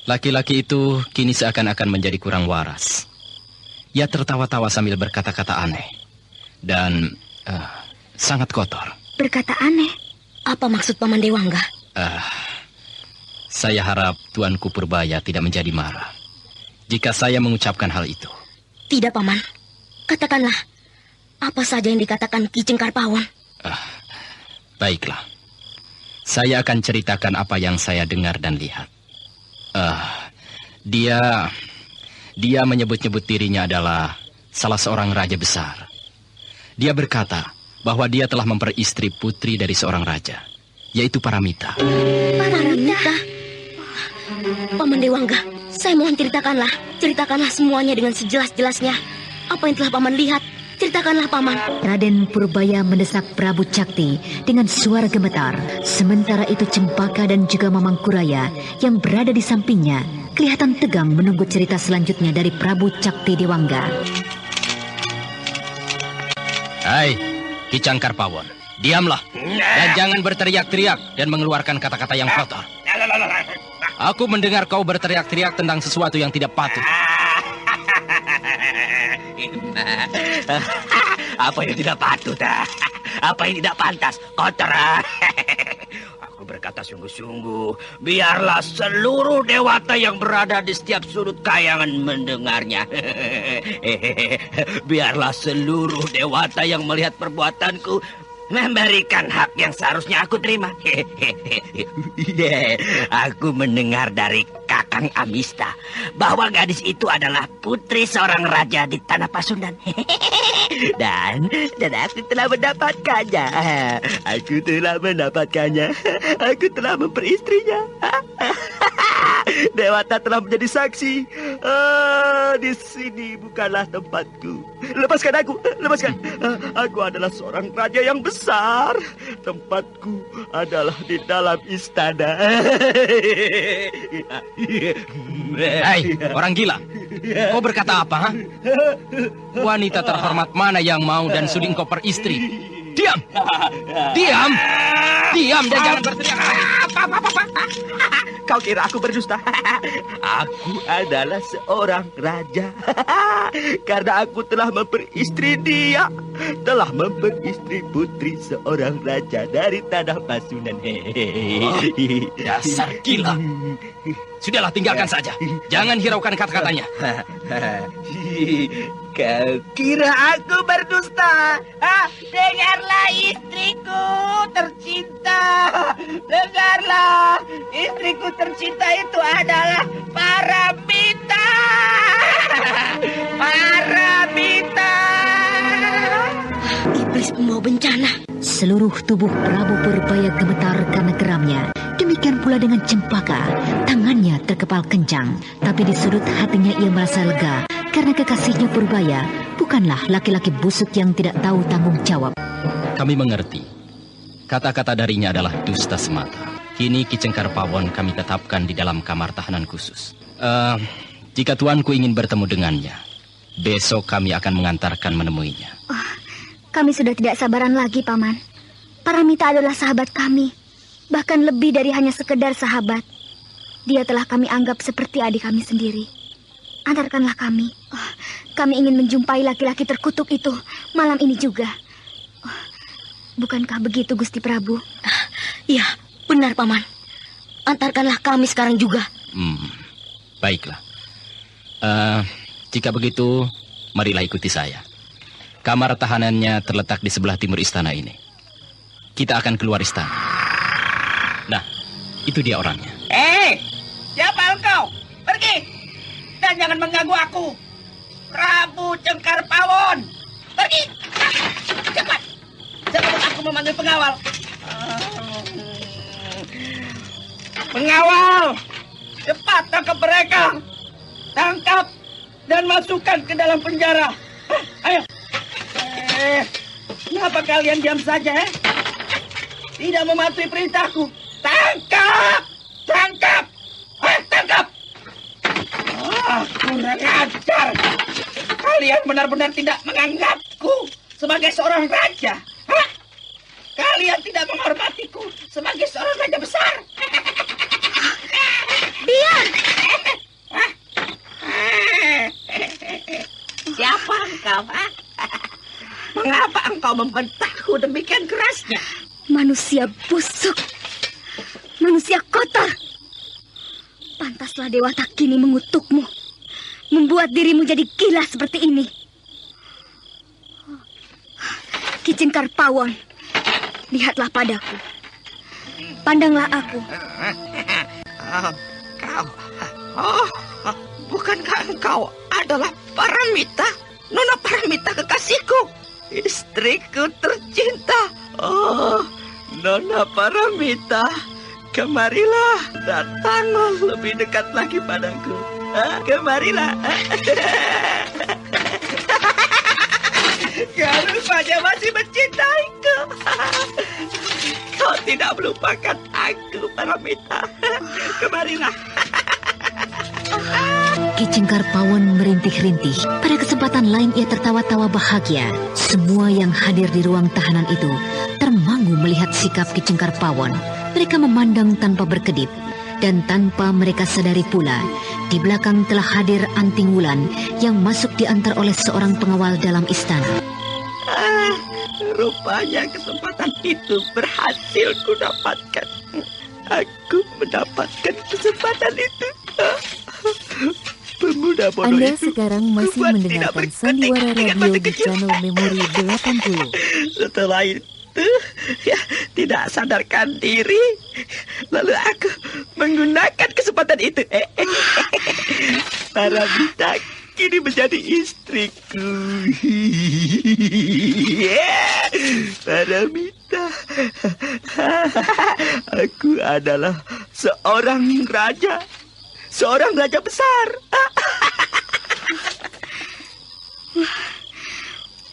S9: Laki-laki itu kini seakan-akan menjadi kurang waras. Ia tertawa-tawa sambil berkata-kata aneh. Dan sangat kotor.
S3: Berkata aneh?
S7: Apa maksud Paman Dewangga?
S9: Saya harap Tuanku Purbaya tidak menjadi marah jika saya mengucapkan hal itu.
S7: Tidak, Paman. Katakanlah, apa saja yang dikatakan Ki Cengkar Pawon.
S9: Baiklah. Saya akan ceritakan apa yang saya dengar dan lihat. Dia menyebut-nyebut dirinya adalah salah seorang raja besar. Dia berkata bahwa dia telah memperistri putri dari seorang raja, yaitu Paramita.
S7: Paramita? Paman Dewangga, saya mohon ceritakanlah semuanya dengan sejelas-jelasnya. Apa yang telah Paman lihat, ceritakanlah Paman.
S1: Raden Purbaya mendesak Prabu Cakti dengan suara gemetar. Sementara itu Cempaka dan juga Mamang Kuraya yang berada di sampingnya kelihatan tegang menunggu cerita selanjutnya dari Prabu Cakti Dewangga.
S9: Hai, Ki Cangkarpawon, diamlah dan jangan berteriak-teriak dan mengeluarkan kata-kata yang kotor. Aku mendengar kau berteriak-teriak tentang sesuatu yang tidak patut.
S4: Apa yang tidak patut? Apa yang tidak pantas? Kotor. Aku berkata sungguh-sungguh, biarlah seluruh dewata yang berada di setiap sudut kayangan mendengarnya. Biarlah seluruh dewata yang melihat perbuatanku memberikan hak yang seharusnya aku terima. Aku mendengar dari Kakang Amista bahwa gadis itu adalah putri seorang raja di tanah Pasundan. Dan aku telah mendapatkannya. Aku telah memperistrinya. Dewata telah menjadi saksi. Di sini bukanlah tempatku. Lepaskan aku, lepaskan. Aku adalah seorang raja yang besar. Tempatku adalah di dalam istana.
S9: Hei, orang gila. Kau berkata apa? Ha? Wanita terhormat mana yang mau dan sudi kau peristri? Diam! Diam! Diam dan jangan berteriak.
S4: Apa? Kau kira aku berdusta? Aku adalah seorang raja. Karena aku telah memperistri dia. Telah memperistri putri seorang raja dari tanah Pasundan.
S9: Dasar gila. Sudahlah, tinggalkan saja. Jangan hiraukan kata-katanya.
S4: Kau kira aku berdusta? Dengarlah istriku tercinta. Dengarlah, istriku tercinta itu adalah Paramita. Paramita.
S7: Iblis pembawa bencana.
S1: Seluruh tubuh Prabu Purbaya gemetar karena geramnya. Demikian pula dengan Cempaka. Tangannya terkepal kencang, tapi di sudut hatinya ia merasa lega karena kekasihnya Purbaya bukanlah laki-laki busuk yang tidak tahu tanggung jawab.
S9: Kami mengerti. Kata-kata darinya adalah dusta semata. Kini Ki Cangkarpawon kami tetapkan di dalam kamar tahanan khusus. Jika tuanku ingin bertemu dengannya, besok kami akan mengantarkan menemuinya.
S3: Kami sudah tidak sabaran lagi, Paman. Paramita adalah sahabat kami. Bahkan lebih dari hanya sekedar sahabat. Dia telah kami anggap seperti adik kami sendiri. Antarkanlah kami. Kami ingin menjumpai laki-laki terkutuk itu malam ini juga. Bukankah begitu, Gusti Prabu?
S7: Iya, benar, Paman. Antarkanlah kami sekarang juga.
S9: Baiklah. Jika begitu, marilah ikuti saya. Kamar tahanannya terletak di sebelah timur istana ini. Kita akan keluar istana. Nah, itu dia orangnya.
S4: Siapa engkau? Pergi! Dan jangan mengganggu aku. Prabu Cangkarpawon. Pergi! Cepat! Sebelum aku memanggil pengawal. Pengawal! Cepat tangkap mereka! Tangkap dan masukkan ke dalam penjara. Ayo! Kenapa kalian diam saja, Tidak mematuhi perintahku. Tangkap! Tangkap! Tangkap! Kurang ajar! Kalian benar-benar tidak menganggapku sebagai seorang raja. Kalian tidak menghormatiku sebagai seorang raja besar.
S3: Diam!
S4: Siapa engkau? Mengapa engkau membentakku demikian kerasnya?
S3: Manusia busuk. Manusia kotor. Pantaslah Dewata kini mengutukmu. Membuat dirimu jadi gila seperti ini. Ki Cangkarpawon, lihatlah padaku. Pandanglah aku.
S4: Bukankah engkau adalah Paramita? Nona Paramita kekasihku. Istriku tercinta. Nona Paramita. Kemarilah, datanglah lebih dekat lagi padaku. tidak melupakan aku, Paramita. Kemarilah.
S1: Ki Cengkar Pawon merintih-rintih. Pada kesempatan lain ia tertawa-tawa bahagia. Semua yang hadir di ruang tahanan itu termangu melihat sikap Ki Cengkar Pawon. Mereka memandang tanpa berkedip. Dan tanpa mereka sadari pula, di belakang telah hadir Anting Wulan yang masuk diantar oleh seorang pengawal dalam istana.
S4: Rupanya kesempatan itu berhasil kudapatkan. Aku mendapatkan kesempatan itu. Pemuda bodoh
S6: Anda
S4: itu
S6: sekarang masih mendengarkan Sandiwara Radio di channel Memori 80.
S4: Setelah itu, ya, tidak sadarkan diri. Lalu aku menggunakan kesempatan itu. Paramita kini menjadi istriku. Paramita, aku adalah seorang raja besar.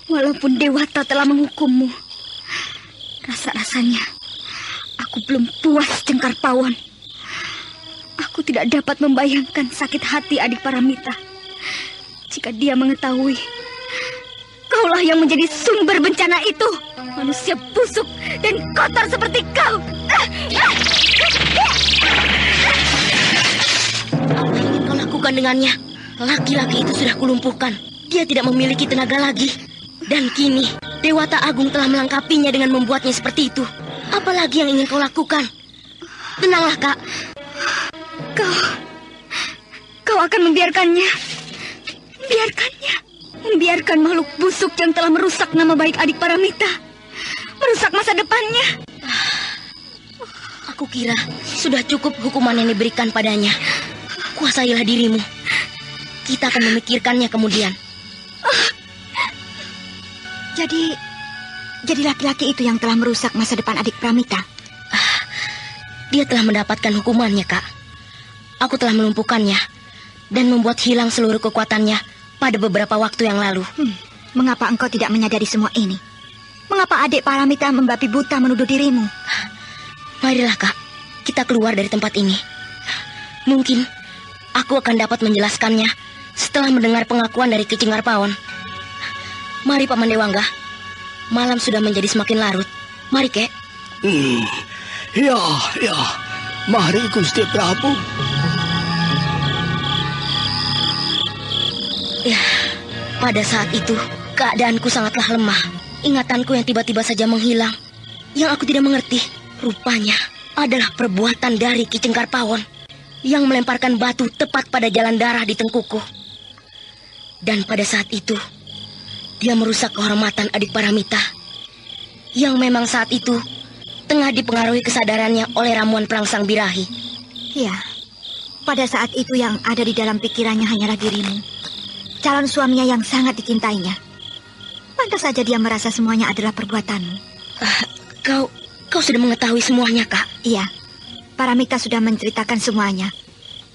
S3: Walaupun Dewata telah menghukummu, rasa-rasanya aku belum puas, Cengkar Pawon. Aku tidak dapat membayangkan sakit hati adik Paramita jika dia mengetahui kaulah yang menjadi sumber bencana itu. Manusia busuk dan kotor seperti kau.
S7: Apa yang ingin kau lakukan dengannya? Laki-laki itu sudah kulumpuhkan. Dia tidak memiliki tenaga lagi. Dan kini Dewata Agung telah melengkapinya dengan membuatnya seperti itu. Apalagi yang ingin kau lakukan? Tenanglah, Kak.
S3: Kau akan membiarkannya. Membiarkan makhluk busuk yang telah merusak nama baik adik Paramita. Merusak masa depannya.
S7: Aku kira sudah cukup hukuman yang diberikan padanya. Kuasailah dirimu. Kita akan memikirkannya kemudian.
S3: Jadi laki-laki itu yang telah merusak masa depan adik Paramita.
S7: Dia telah mendapatkan hukumannya, Kak. Aku telah melumpuhkannya dan membuat hilang seluruh kekuatannya pada beberapa waktu yang lalu.
S3: Mengapa engkau tidak menyadari semua ini? Mengapa adik Paramita membabi buta menuduh dirimu?
S7: Marilah, Kak. Kita keluar dari tempat ini. Mungkin aku akan dapat menjelaskannya setelah mendengar pengakuan dari Ki Cengkar Pawon. Mari, Paman Dewangga. Malam sudah menjadi semakin larut. Mari, Kek.
S8: Ya. Mari, Gusti Prabu.
S7: Ya, pada saat itu keadaanku sangatlah lemah. Ingatanku yang tiba-tiba saja menghilang. Yang aku tidak mengerti, rupanya adalah perbuatan dari Ki Cengkar Pawon yang melemparkan batu tepat pada jalan darah di tengkuku. Dan pada saat itu, dia merusak kehormatan adik Paramita yang memang saat itu tengah dipengaruhi kesadarannya oleh ramuan perangsang birahi.
S3: Ya, pada saat itu yang ada di dalam pikirannya hanyalah dirimu, calon suaminya yang sangat dicintainya. Pantas saja dia merasa semuanya adalah perbuatanmu.
S7: Kau sudah mengetahui semuanya, Kak?
S3: Iya, Paramita sudah menceritakan semuanya.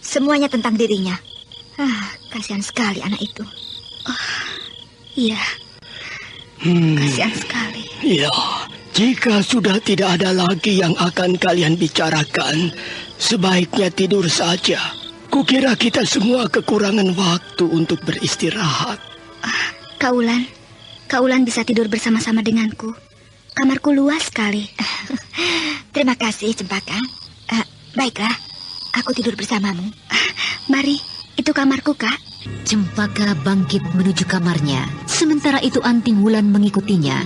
S3: Semuanya tentang dirinya. Kasihan sekali anak itu. Iya, kasihan sekali.
S8: Ya, jika sudah tidak ada lagi yang akan kalian bicarakan, sebaiknya tidur saja. Kukira kita semua kekurangan waktu untuk beristirahat.
S3: Kaulan bisa tidur bersama-sama denganku. Kamarku luas sekali. Terima kasih, Cempaka. Baiklah, aku tidur bersamamu. Mari, itu kamarku, Kak.
S1: Cempaka bangkit menuju kamarnya. Sementara itu Anting Wulan mengikutinya.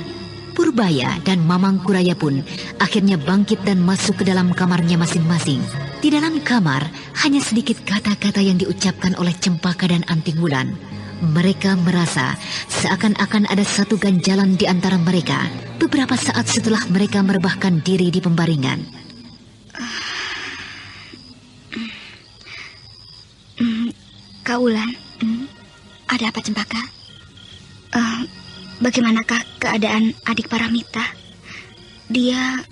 S1: Purbaya dan Mamang Kuraya pun akhirnya bangkit dan masuk ke dalam kamarnya masing-masing. Di dalam kamar hanya sedikit kata-kata yang diucapkan oleh Cempaka dan Anting Wulan. Mereka merasa seakan-akan ada satu ganjalan di antara mereka beberapa saat setelah mereka merebahkan diri di pembaringan.
S3: Kaulan, ada apa, Cempaka? Bagaimanakah keadaan adik Paramita? Dia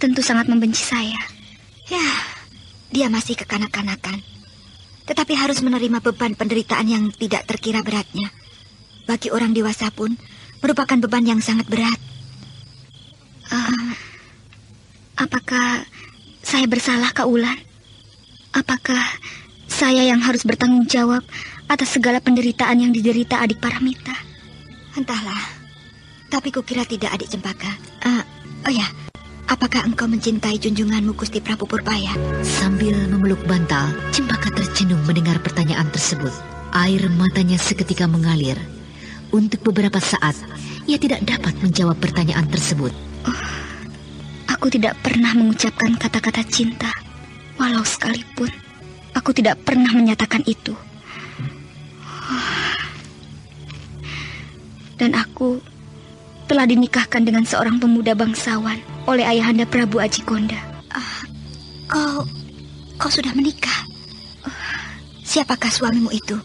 S3: tentu sangat membenci saya. Ya, dia masih kekanak-kanakan. Tetapi harus menerima beban penderitaan yang tidak terkira beratnya. Bagi orang dewasa pun merupakan beban yang sangat berat. saya bersalah, Kak Wulan? Apakah saya yang harus bertanggung jawab atas segala penderitaan yang diderita adik Paramita?
S13: Entahlah, tapi kukira tidak, adik Cempaka. Oh ya, apakah engkau mencintai junjunganmu Gusti Prabu Purbaya?
S1: Sambil memeluk bantal, Cempaka tercenung mendengar pertanyaan tersebut. Air matanya seketika mengalir. Untuk beberapa saat, ia tidak dapat menjawab pertanyaan tersebut.
S3: Aku tidak pernah mengucapkan kata-kata cinta, walau sekalipun aku tidak pernah menyatakan itu. Dan aku telah dinikahkan dengan seorang pemuda bangsawan oleh ayahanda Prabu Ajikonda.
S13: Kau sudah menikah? Siapakah suamimu itu?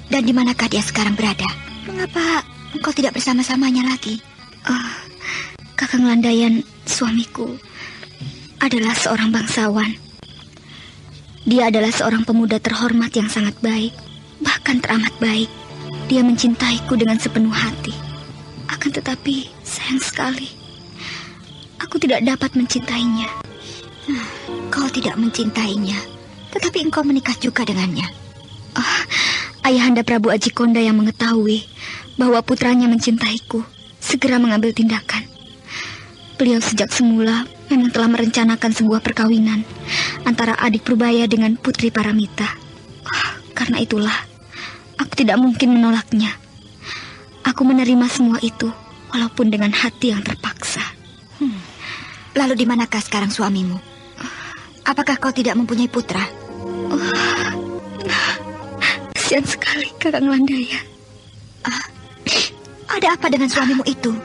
S13: Dan di manakah dia sekarang berada? Mengapa engkau tidak bersama-samanya lagi?
S3: Kakang Landayan, suamiku, adalah seorang bangsawan. Dia adalah seorang pemuda terhormat yang sangat baik, bahkan teramat baik. Dia mencintaiku dengan sepenuh hati. Akan tetapi, sayang sekali, aku tidak dapat mencintainya.
S13: Kau tidak mencintainya, tetapi engkau menikah juga dengannya.
S3: Ayahanda Prabu Ajikonda yang mengetahui bahwa putranya mencintaiku segera mengambil tindakan. Beliau sejak semula memang telah merencanakan sebuah perkawinan antara adik Purbaya dengan putri Paramita. Karena itulah, aku tidak mungkin menolaknya. Aku menerima semua itu, walaupun dengan hati yang terpaksa.
S13: Lalu di manakah sekarang suamimu? Apakah kau tidak mempunyai putra?
S3: Kasihan sekali, Kakang Landayan.
S13: Ada apa dengan suamimu itu?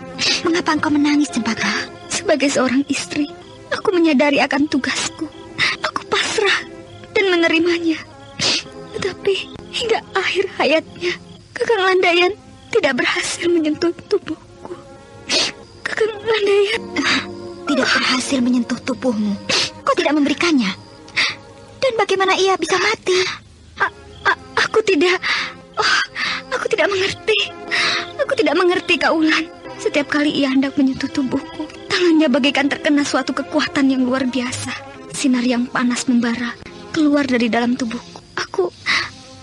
S13: Mengapa engkau menangis, Cempaka?
S3: Sebagai seorang istri, aku menyadari akan tugasku. Aku pasrah dan menerimanya. Tetapi hingga akhir hayatnya, Kakang Landayan tidak berhasil menyentuh tubuhku. Kakang Landayan
S13: tidak berhasil menyentuh tubuhmu. Kau tidak memberikannya. Dan bagaimana ia bisa mati?
S3: Aku tidak mengerti. Aku tidak mengerti, Kak Wulan. Setiap kali ia hendak menyentuh tubuhku, tangannya bagaikan terkena suatu kekuatan yang luar biasa. Sinar yang panas membara keluar dari dalam tubuhku.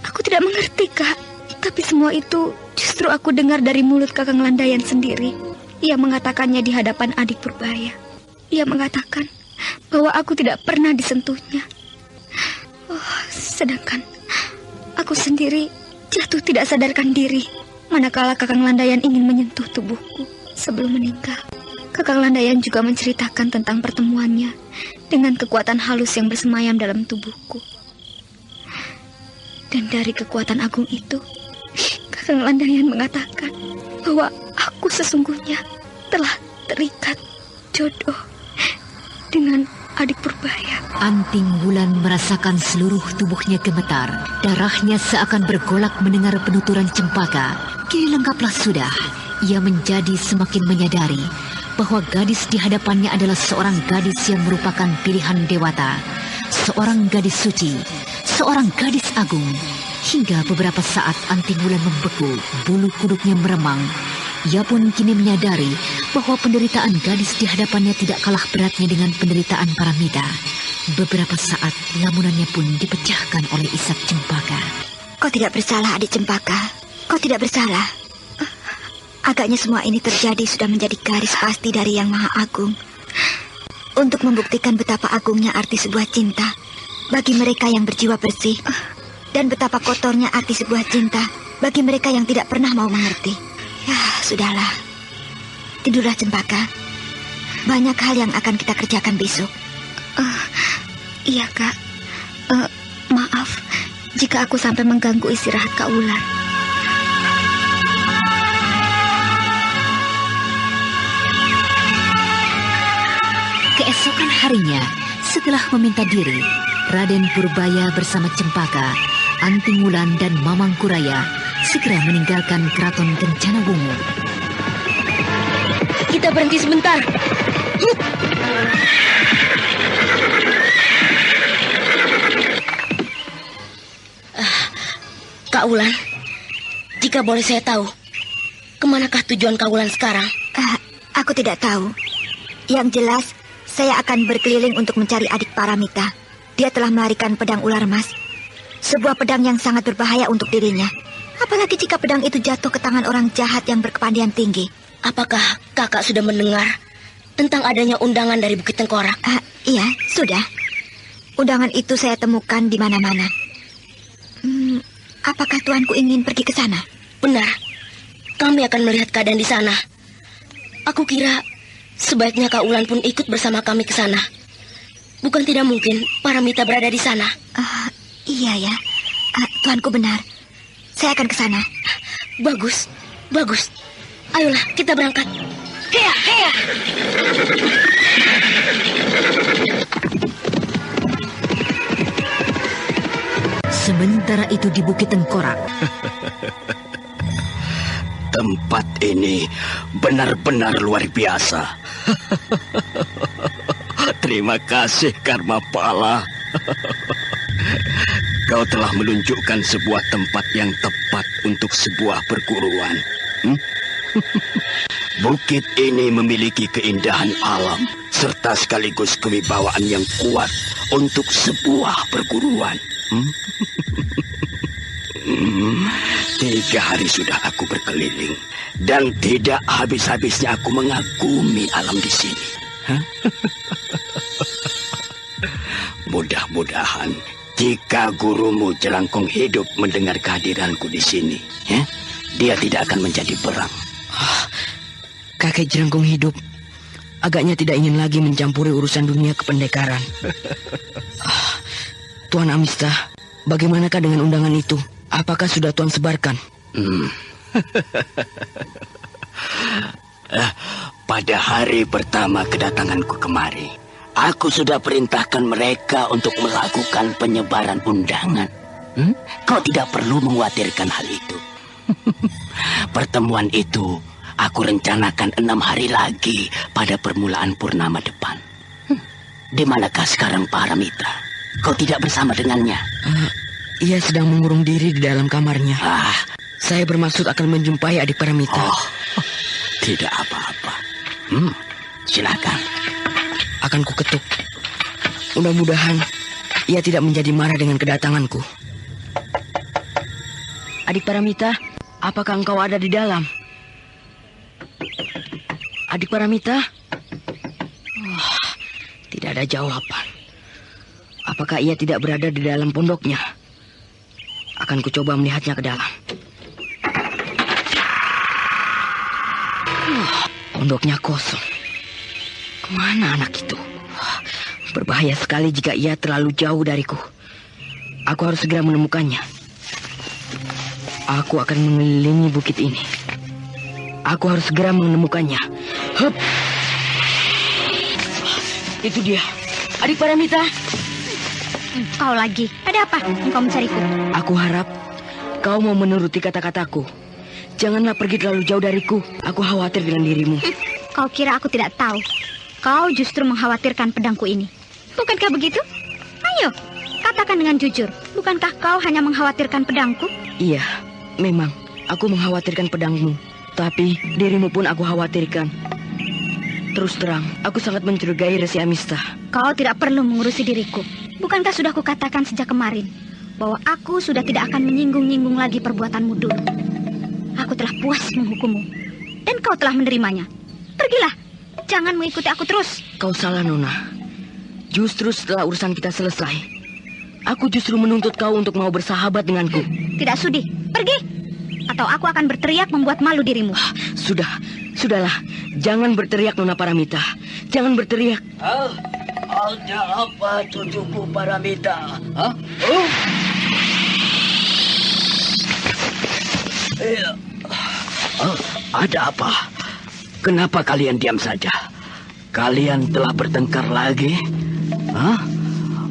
S3: Aku tidak mengerti, Kak. Tapi semua itu justru aku dengar dari mulut Kakang Landayan sendiri. Ia mengatakannya di hadapan adik Purbaya. Ia mengatakan bahwa aku tidak pernah disentuhnya. Sedangkan aku sendiri jatuh tidak sadarkan diri manakala Kakang Landayan ingin menyentuh tubuhku sebelum meninggal. Kakang Landayan juga menceritakan tentang pertemuannya dengan kekuatan halus yang bersemayam dalam tubuhku. Dan dari kekuatan agung itu, Kakang Landayan mengatakan bahwa aku sesungguhnya telah terikat jodoh dengan adik Purbaya.
S1: Anting Wulan merasakan seluruh tubuhnya gemetar. Darahnya seakan bergolak mendengar penuturan Cempaka. Kini lengkaplah sudah. Ia menjadi semakin menyadari bahwa gadis di hadapannya adalah seorang gadis yang merupakan pilihan dewata. Seorang gadis suci, seorang gadis agung. Hingga beberapa saat Anting Wulan membeku, bulu kuduknya meremang. Ia pun kini menyadari bahwa penderitaan gadis di hadapannya tidak kalah beratnya dengan penderitaan Paramita. Beberapa saat lamunannya pun dipecahkan oleh isak Cempaka.
S13: Kau tidak bersalah, adik Cempaka. Kau tidak bersalah. Agaknya semua ini terjadi sudah menjadi garis pasti dari Yang Maha Agung. Untuk membuktikan betapa agungnya arti sebuah cinta bagi mereka yang berjiwa bersih. Dan betapa kotornya arti sebuah cinta bagi mereka yang tidak pernah mau mengerti. Ya, sudahlah. Tidurlah, Cempaka. Banyak hal yang akan kita kerjakan besok.
S3: Iya, Kak. Maaf jika aku sampai mengganggu istirahat Kak Wulan.
S1: Keesokan harinya, setelah meminta diri, Raden Purbaya bersama Cempaka, Anting Wulan dan Mamang Kuraya segera meninggalkan keraton Kencana Wungu.
S7: Kita berhenti sebentar. Kak Wulan, jika boleh saya tahu, kemanakah tujuan Kak Wulan sekarang?
S13: Aku tidak tahu. Yang jelas, saya akan berkeliling untuk mencari adik Paramita. Dia telah melarikan pedang ular emas. Sebuah pedang yang sangat berbahaya untuk dirinya. Apalagi jika pedang itu jatuh ke tangan orang jahat yang berkepandaian tinggi.
S7: Apakah kakak sudah mendengar tentang adanya undangan dari Bukit Tengkorak?
S13: Iya, sudah. Undangan itu saya temukan di mana-mana. Apakah tuanku ingin pergi ke sana?
S7: Benar. Kami akan melihat keadaan di sana. Aku kira sebaiknya Kak Ulan pun ikut bersama kami ke sana. Bukan tidak mungkin Paramita berada di sana.
S13: Iya ya. Tuanku benar. Saya akan ke sana.
S7: Bagus, bagus. Ayolah, kita berangkat. Hea, hea.
S1: Sementara itu di Bukit Tengkorak.
S8: Tempat ini benar-benar luar biasa. Terima kasih Karmapala. Kau telah menunjukkan sebuah tempat yang tepat untuk sebuah perguruan. Bukit ini memiliki keindahan alam serta sekaligus kewibawaan yang kuat untuk sebuah perguruan. 3 hari sudah aku berkeliling dan tidak habis-habisnya aku mengagumi alam di sini. Mudah-mudahan jika gurumu Jelangkung Hidup mendengar kehadiranku di sini, dia tidak akan menjadi perang.
S14: Kakek Jelangkung Hidup agaknya tidak ingin lagi mencampuri urusan dunia kependekaran. Tuan Amista, bagaimanakah dengan undangan itu? Apakah sudah Tuan sebarkan?
S8: Pada hari pertama kedatanganku kemari, aku sudah perintahkan mereka untuk melakukan penyebaran undangan. Kau tidak perlu mengkhawatirkan hal itu. Pertemuan itu aku rencanakan 6 hari lagi pada permulaan purnama depan. Di manakah sekarang Paramita? Kau tidak bersama dengannya?
S14: Ia sedang mengurung diri di dalam kamarnya. Saya bermaksud akan menjumpai adik Paramita.
S8: Tidak apa-apa. Silakan.
S14: Akan ku ketuk. Mudah-mudahan ia tidak menjadi marah dengan kedatanganku. Adik Paramita, apakah engkau ada di dalam? Adik Paramita? Tidak ada jawaban. Apakah ia tidak berada di dalam pondoknya? Akan ku coba melihatnya ke dalam. Pondoknya kosong. Kemana anak itu? Berbahaya sekali jika ia terlalu jauh dariku. Aku harus segera menemukannya. Aku akan mengelilingi bukit ini. Aku harus segera menemukannya. Hup. Itu dia. Adik Paramita.
S3: Kau lagi. Ada apa engkau mencariku?
S14: Aku harap kau mau menuruti kata-kataku. Janganlah pergi terlalu jauh dariku. Aku khawatir dengan dirimu.
S3: Kau kira aku tidak tahu? Kau justru mengkhawatirkan pedangku ini. Bukankah begitu? Ayo, katakan dengan jujur. Bukankah kau hanya mengkhawatirkan pedangku?
S14: Iya, memang. Aku mengkhawatirkan pedangmu. Tapi dirimu pun aku khawatirkan. Terus terang, aku sangat mencurigai Resi Amista.
S3: Kau tidak perlu mengurusi diriku. Bukankah sudah kukatakan sejak kemarin bahwa aku sudah tidak akan menyinggung-nyinggung lagi perbuatanmu dulu. Aku telah puas menghukummu. Dan kau telah menerimanya. Pergilah. Jangan mengikuti aku terus.
S14: Kau salah, Nona. Justru setelah urusan kita selesai, aku justru menuntut kau untuk mau bersahabat denganku.
S3: Tidak sudi. Pergi. Atau aku akan berteriak membuat malu dirimu.
S14: Sudahlah. Jangan berteriak, Nona Paramita. Jangan berteriak.
S8: Ada apa, cucuku Paramita? Ada apa? Kenapa kalian diam saja? Kalian telah bertengkar lagi?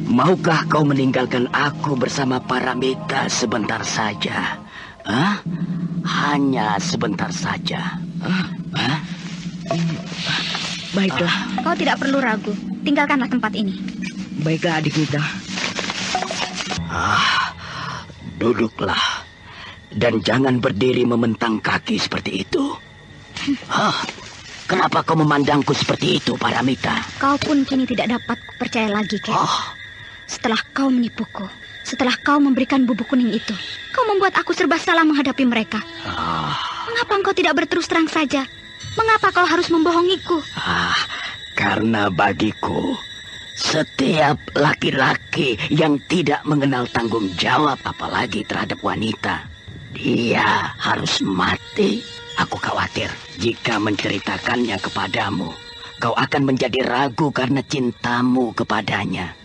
S8: Maukah kau meninggalkan aku bersama Paramita sebentar saja? Hanya sebentar saja.
S14: Baiklah.
S3: Kau tidak perlu ragu. Tinggalkanlah tempat ini.
S14: Baiklah, adik Mita.
S8: Duduklah. Dan jangan berdiri mementang kaki seperti itu. Kenapa kau memandangku seperti itu, Paramita?
S3: Kau pun kini tidak dapat percaya lagi, Kek. Setelah kau menipuku, setelah kau memberikan bubuk kuning itu, kau membuat aku serba salah menghadapi mereka. Mengapa engkau tidak berterus terang saja? Mengapa kau harus membohongiku?
S8: Karena bagiku, setiap laki-laki yang tidak mengenal tanggung jawab apalagi terhadap wanita, dia harus mati. Aku khawatir jika menceritakannya kepadamu, kau akan menjadi ragu karena cintamu kepadanya.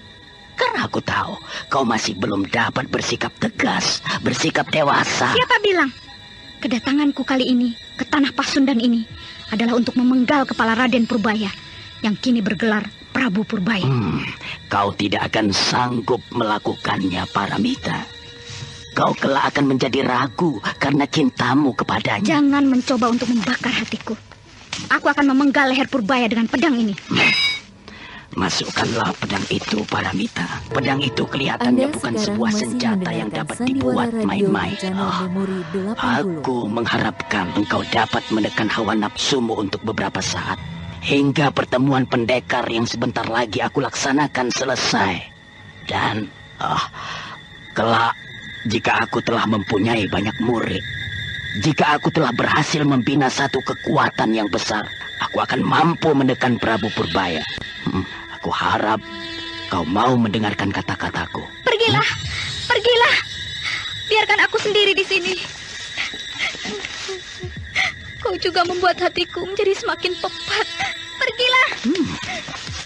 S8: Karena aku tahu kau masih belum dapat bersikap tegas, bersikap dewasa.
S3: Siapa bilang? Kedatanganku kali ini ke tanah Pasundan ini adalah untuk memenggal kepala Raden Purbaya yang kini bergelar Prabu Purbaya.
S8: Kau tidak akan sanggup melakukannya, Paramita. Kau kelak akan menjadi ragu karena cintamu kepadanya.
S3: Jangan mencoba untuk membakar hatiku. Aku akan memenggal leher Purbaya dengan pedang ini.
S8: Masukkanlah pedang itu, Paramita. Pedang itu kelihatannya bukan sebuah senjata yang dapat dibuat main-main. Aku mengharapkan engkau dapat menekan hawa nafsumu untuk beberapa saat, hingga pertemuan pendekar yang sebentar lagi aku laksanakan selesai. Dan kelak, jika aku telah mempunyai banyak murid, jika aku telah berhasil membina satu kekuatan yang besar, aku akan mampu menekan Prabu Purbaya. Aku harap kau mau mendengarkan kata-kataku.
S3: Pergilah, pergilah. Biarkan aku sendiri di sini. Kau juga membuat hatiku menjadi semakin pepat. Pergilah.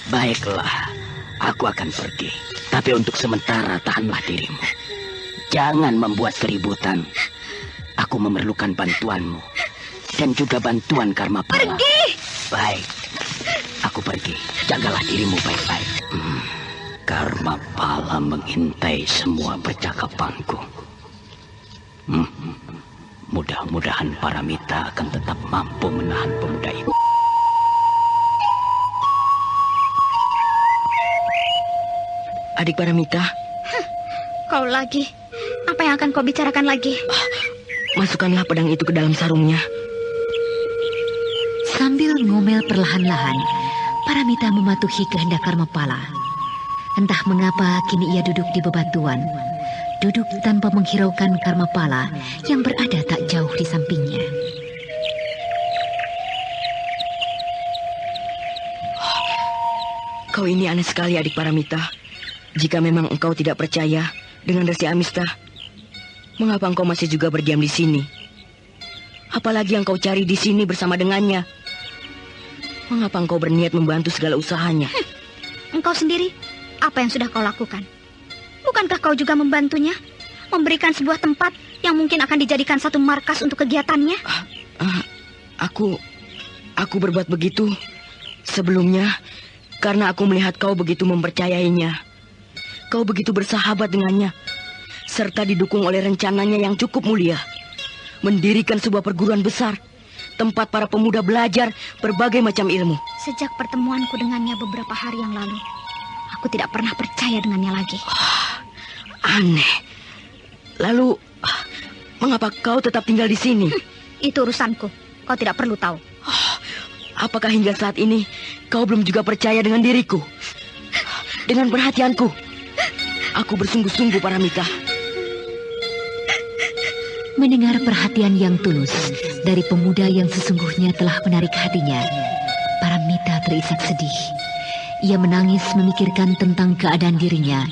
S8: Baiklah, aku akan pergi. Tapi untuk sementara tahanlah dirimu. Jangan membuat keributan. Aku memerlukan bantuanmu. Dan juga bantuan Karmapala.
S3: Pergi!
S8: Baik. Aku pergi. Jagalah dirimu baik-baik. Karmapala mengintai semua percakapanku. Mudah-mudahan Paramita akan tetap mampu menahan pemuda itu.
S14: Adik Paramita.
S3: Kau lagi. Apa yang akan kau bicarakan lagi?
S14: Masukkanlah pedang itu ke dalam sarungnya.
S1: Sambil ngomel perlahan-lahan, Paramita mematuhi kehendak Karmapala. Entah mengapa kini ia duduk di bebatuan, duduk tanpa menghiraukan Karmapala yang berada tak jauh di sampingnya.
S14: Kau ini aneh sekali, adik Paramita. Jika memang engkau tidak percaya dengan Resi Amista, mengapa engkau masih juga berdiam di sini? Apalagi yang kau cari di sini bersama dengannya. Mengapa engkau berniat membantu segala usahanya?
S3: Engkau sendiri, apa yang sudah kau lakukan? Bukankah kau juga membantunya? Memberikan sebuah tempat yang mungkin akan dijadikan satu markas untuk kegiatannya?
S14: Aku berbuat begitu sebelumnya karena aku melihat kau begitu mempercayainya. Kau begitu bersahabat dengannya, serta didukung oleh rencananya yang cukup mulia. Mendirikan sebuah perguruan besar, tempat para pemuda belajar berbagai macam ilmu.
S3: Sejak pertemuanku dengannya beberapa hari yang lalu, aku tidak pernah percaya dengannya lagi.
S14: Aneh. Lalu, mengapa kau tetap tinggal di sini?
S3: Itu urusanku, kau tidak perlu tahu.
S14: Apakah hingga saat ini kau belum juga percaya dengan diriku? Dengan perhatianku? Aku bersungguh-sungguh, Paramita.
S1: Mendengar perhatian yang tulus dari pemuda yang sesungguhnya telah menarik hatinya, Paramita terisak sedih. Ia menangis memikirkan tentang keadaan dirinya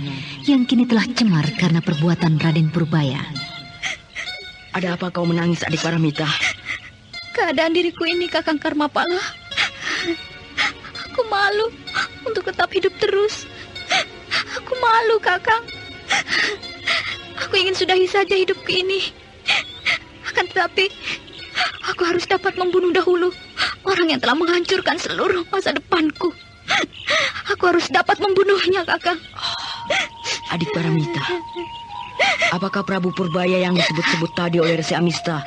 S1: yang kini telah cemar karena perbuatan Raden Purbaya.
S14: Ada apa kau menangis, adik Paramita?
S3: Keadaan diriku ini, Kakang Karmapala. Aku malu untuk tetap hidup terus. Aku malu, Kakang. Aku ingin sudahi saja hidupku ini. Akan tetapi, aku harus dapat membunuh dahulu orang yang telah menghancurkan seluruh masa depanku. Aku harus dapat membunuhnya, Kakang.
S14: Adik Paramita, apakah Prabu Purbaya yang disebut-sebut tadi oleh Resi Amista,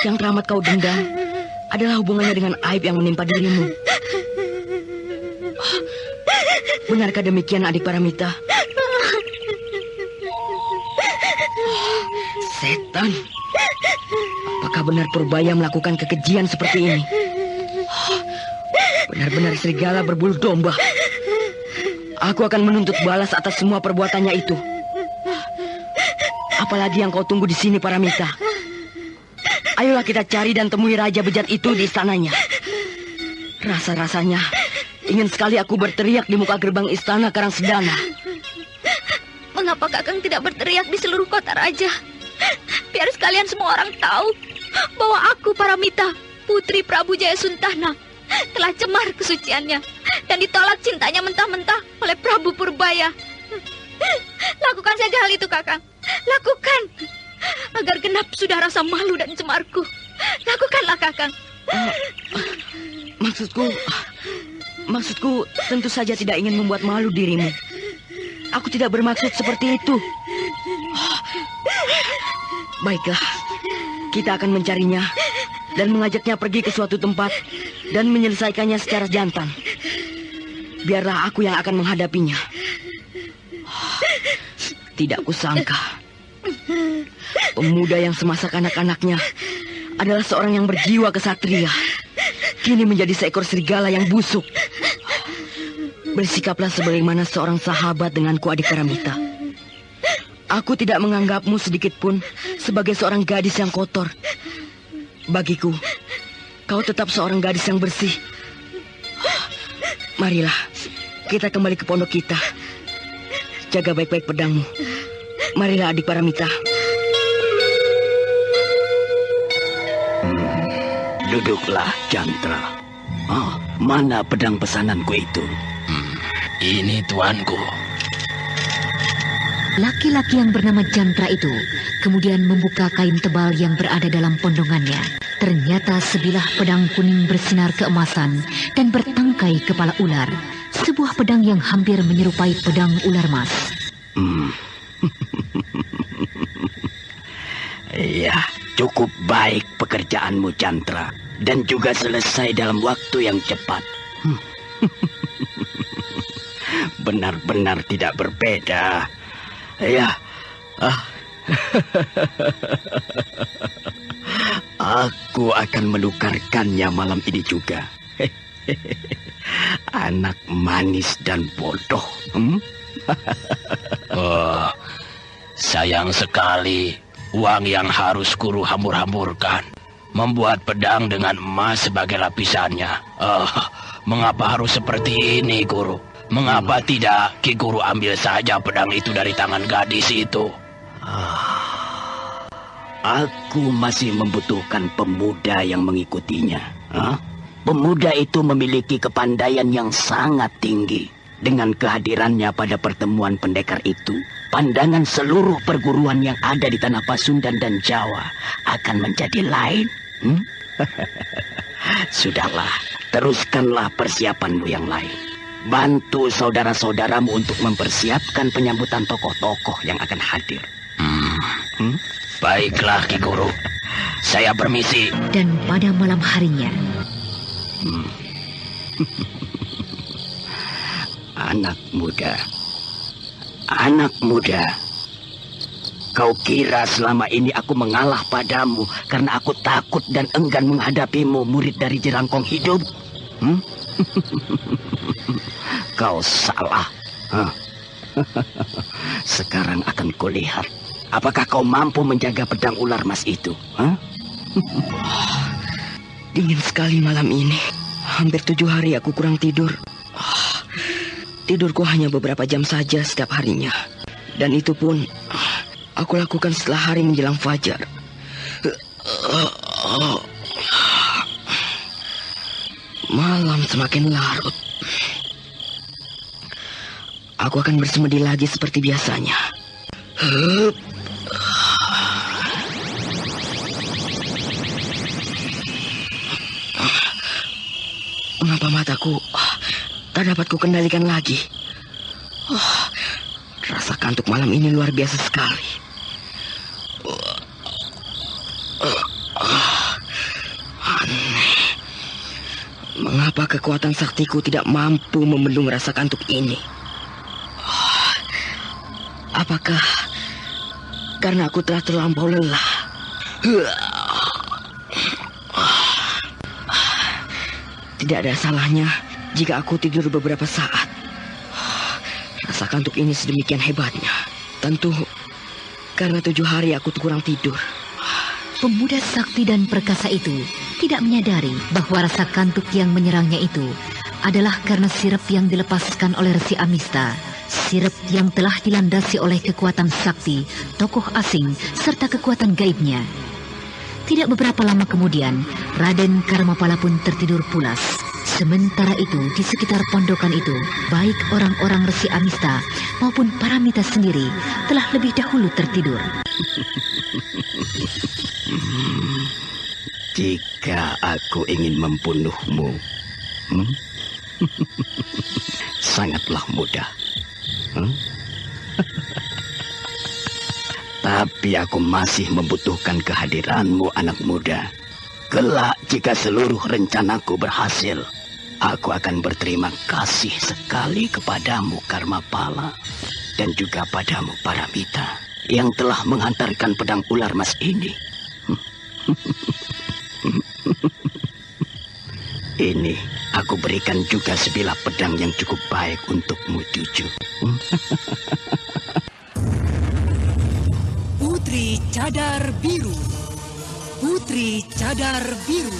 S14: yang teramat kau dendam, adalah hubungannya dengan aib yang menimpa dirimu? Benarkah demikian, adik Paramita? Setan. Apakah benar Purbaya melakukan kekejian seperti ini? Benar-benar serigala berbulu domba. Aku akan menuntut balas atas semua perbuatannya itu. Apalagi yang kau tunggu di sini, Paramita? Ayolah kita cari dan temui Raja Bejat itu di istananya. Rasa-rasanya ingin sekali aku berteriak di muka gerbang istana Karangsedana.
S3: Mengapa Kakang tidak berteriak di seluruh kota Raja? Biar sekalian semua orang tahu bahwa aku Paramita, putri Prabu Jayasuntana, telah cemar kesuciannya dan ditolak cintanya mentah-mentah oleh Prabu Purbaya. Lakukan saja hal itu, Kakang. Lakukan. Agar genap sudah rasa malu dan cemarku. Lakukanlah, Kakang.
S14: Maksudku tentu saja tidak ingin membuat malu dirimu. Aku tidak bermaksud seperti itu. Baiklah, kita akan mencarinya dan mengajaknya pergi ke suatu tempat dan menyelesaikannya secara jantan. Biarlah aku yang akan menghadapinya. Tidak kusangka pemuda yang semasa kanak-kanaknya adalah seorang yang berjiwa kesatria, kini menjadi seekor serigala yang busuk. Bersikaplah sebagaimana seorang sahabat denganku, adik Paramita. Aku tidak menganggapmu sedikit pun sebagai seorang gadis yang kotor. Bagiku, kau tetap seorang gadis yang bersih. Marilah, kita kembali ke pondok kita. Jaga baik-baik pedangmu. Marilah, adik Paramita.
S8: Duduklah, Jantra. Oh, mana pedang pesananku itu?
S9: Ini tuanku.
S1: Laki-laki yang bernama Jantra itu kemudian membuka kain tebal yang berada dalam pondongannya. Ternyata sebilah pedang kuning bersinar keemasan dan bertangkai kepala ular. Sebuah pedang yang hampir menyerupai pedang ular mas.
S8: Ya, cukup baik pekerjaanmu, Jantra. Dan juga selesai dalam waktu yang cepat. Benar-benar tidak berbeda. Ya, aku akan menukarkannya malam ini juga. Anak manis dan bodoh.
S9: Oh, sayang sekali uang yang harus Guru hambur-hamburkan. Membuat pedang dengan emas sebagai lapisannya. Mengapa harus seperti ini, Guru? Mengapa tidak Ki Guru ambil saja pedang itu dari tangan gadis itu?
S8: Aku masih membutuhkan pemuda yang mengikutinya. Pemuda itu memiliki kepandaian yang sangat tinggi. Dengan kehadirannya pada pertemuan pendekar itu, pandangan seluruh perguruan yang ada di Tanah Pasundan dan Jawa akan menjadi lain. Sudahlah, teruskanlah persiapanmu yang lain. Bantu saudara-saudaramu untuk mempersiapkan penyambutan tokoh-tokoh yang akan hadir.
S9: Baiklah, Ki Guru. Saya permisi.
S1: Dan pada malam harinya,
S8: Anak muda, kau kira selama ini aku mengalah padamu karena aku takut dan enggan menghadapimu, murid dari Jerangkong Hidup? Kau salah. Sekarang akan kulihat apakah kau mampu menjaga pedang ular mas itu.
S14: Dingin sekali malam ini. Hampir 7 hari aku kurang tidur. Tidurku hanya beberapa jam saja setiap harinya. Dan itu pun aku lakukan setelah hari menjelang fajar. Malam semakin larut. Aku akan bersemedi lagi seperti biasanya. Mengapa mataku tak dapat kukendalikan lagi? Rasa kantuk malam ini luar biasa sekali. Aneh. Mengapa kekuatan saktiku tidak mampu membendung rasa kantuk ini? Apakah karena aku telah terlampau lelah? Tidak ada salahnya jika aku tidur beberapa saat. Rasa kantuk ini sedemikian hebatnya. Tentu karena 7 hari aku kurang tidur.
S1: Pemuda sakti dan perkasa itu tidak menyadari bahwa rasa kantuk yang menyerangnya itu adalah karena sirap yang dilepaskan oleh Resi Amista. Sirap yang telah dilandasi oleh kekuatan sakti, tokoh asing, serta kekuatan gaibnya. Tidak beberapa lama kemudian, Raden Karmapala pun tertidur pulas. Sementara itu, di sekitar pondokan itu, baik orang-orang Resi Amista maupun Paramita sendiri telah lebih dahulu tertidur.
S15: Jika aku ingin membunuhmu, sangatlah mudah. Tapi aku masih membutuhkan kehadiranmu, anak muda. Kelak jika seluruh rencanaku berhasil, aku akan berterima kasih sekali kepadamu, Karmapala, dan juga padamu, Paramita, yang telah menghantarkan pedang ular emas ini. Ini aku berikan juga sebilah pedang yang cukup baik untukmu, cucu.
S16: Putri Cadar Biru. Putri Cadar Biru.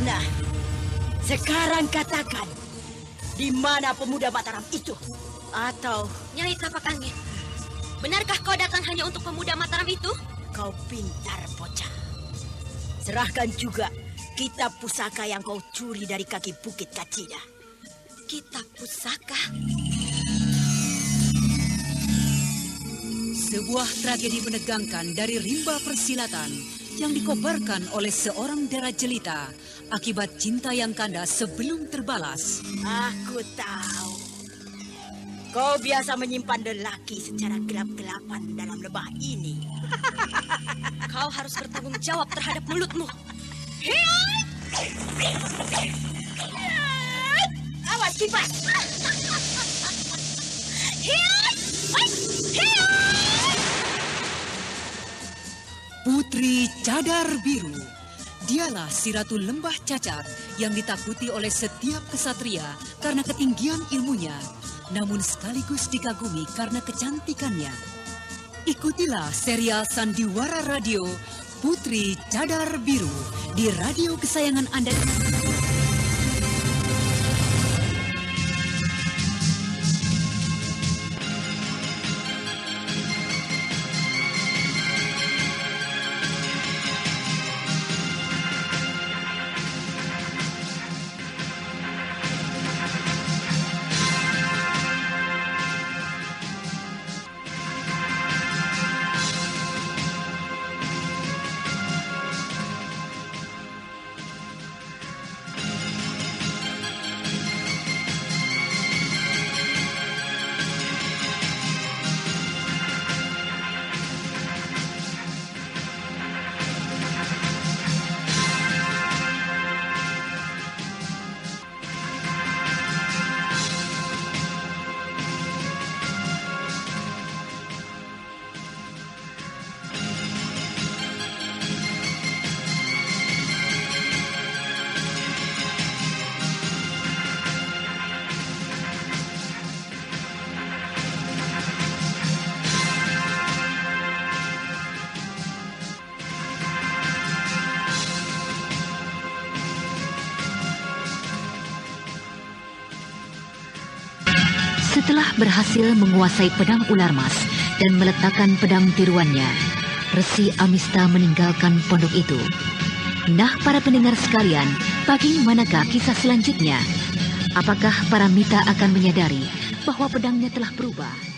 S17: Nah, sekarang katakan, di mana pemuda Mataram itu? Atau
S7: Nyai Tapak Angin, benarkah kau datang hanya untuk pemuda Mataram itu?
S17: Kau pintar, bocah. Serahkan juga kitab pusaka yang kau curi dari kaki Bukit Kacida.
S7: Kitab pusaka?
S16: Sebuah tragedi menegangkan dari rimba persilatan yang dikobarkan oleh seorang dera jelita akibat cinta yang kandas sebelum terbalas.
S17: Aku tahu. Kau biasa menyimpan lelaki secara gelap-gelapan dalam lembah ini.
S7: Kau harus bertanggung jawab terhadap mulutmu.
S17: Awas kipas.
S16: Putri Cadar Biru. Dialah si Ratu Lembah Cacat yang ditakuti oleh setiap kesatria karena ketinggian ilmunya, namun sekaligus dikagumi karena kecantikannya. Ikutilah serial Sandiwara Radio Putri Cadar Biru di radio kesayangan Anda.
S1: Setelah berhasil menguasai pedang ular mas dan meletakkan pedang tiruannya, Resi Amista meninggalkan pondok itu. Nah, para pendengar sekalian, bagaimanakah kisah selanjutnya? Apakah Paramita akan menyadari bahwa pedangnya telah berubah?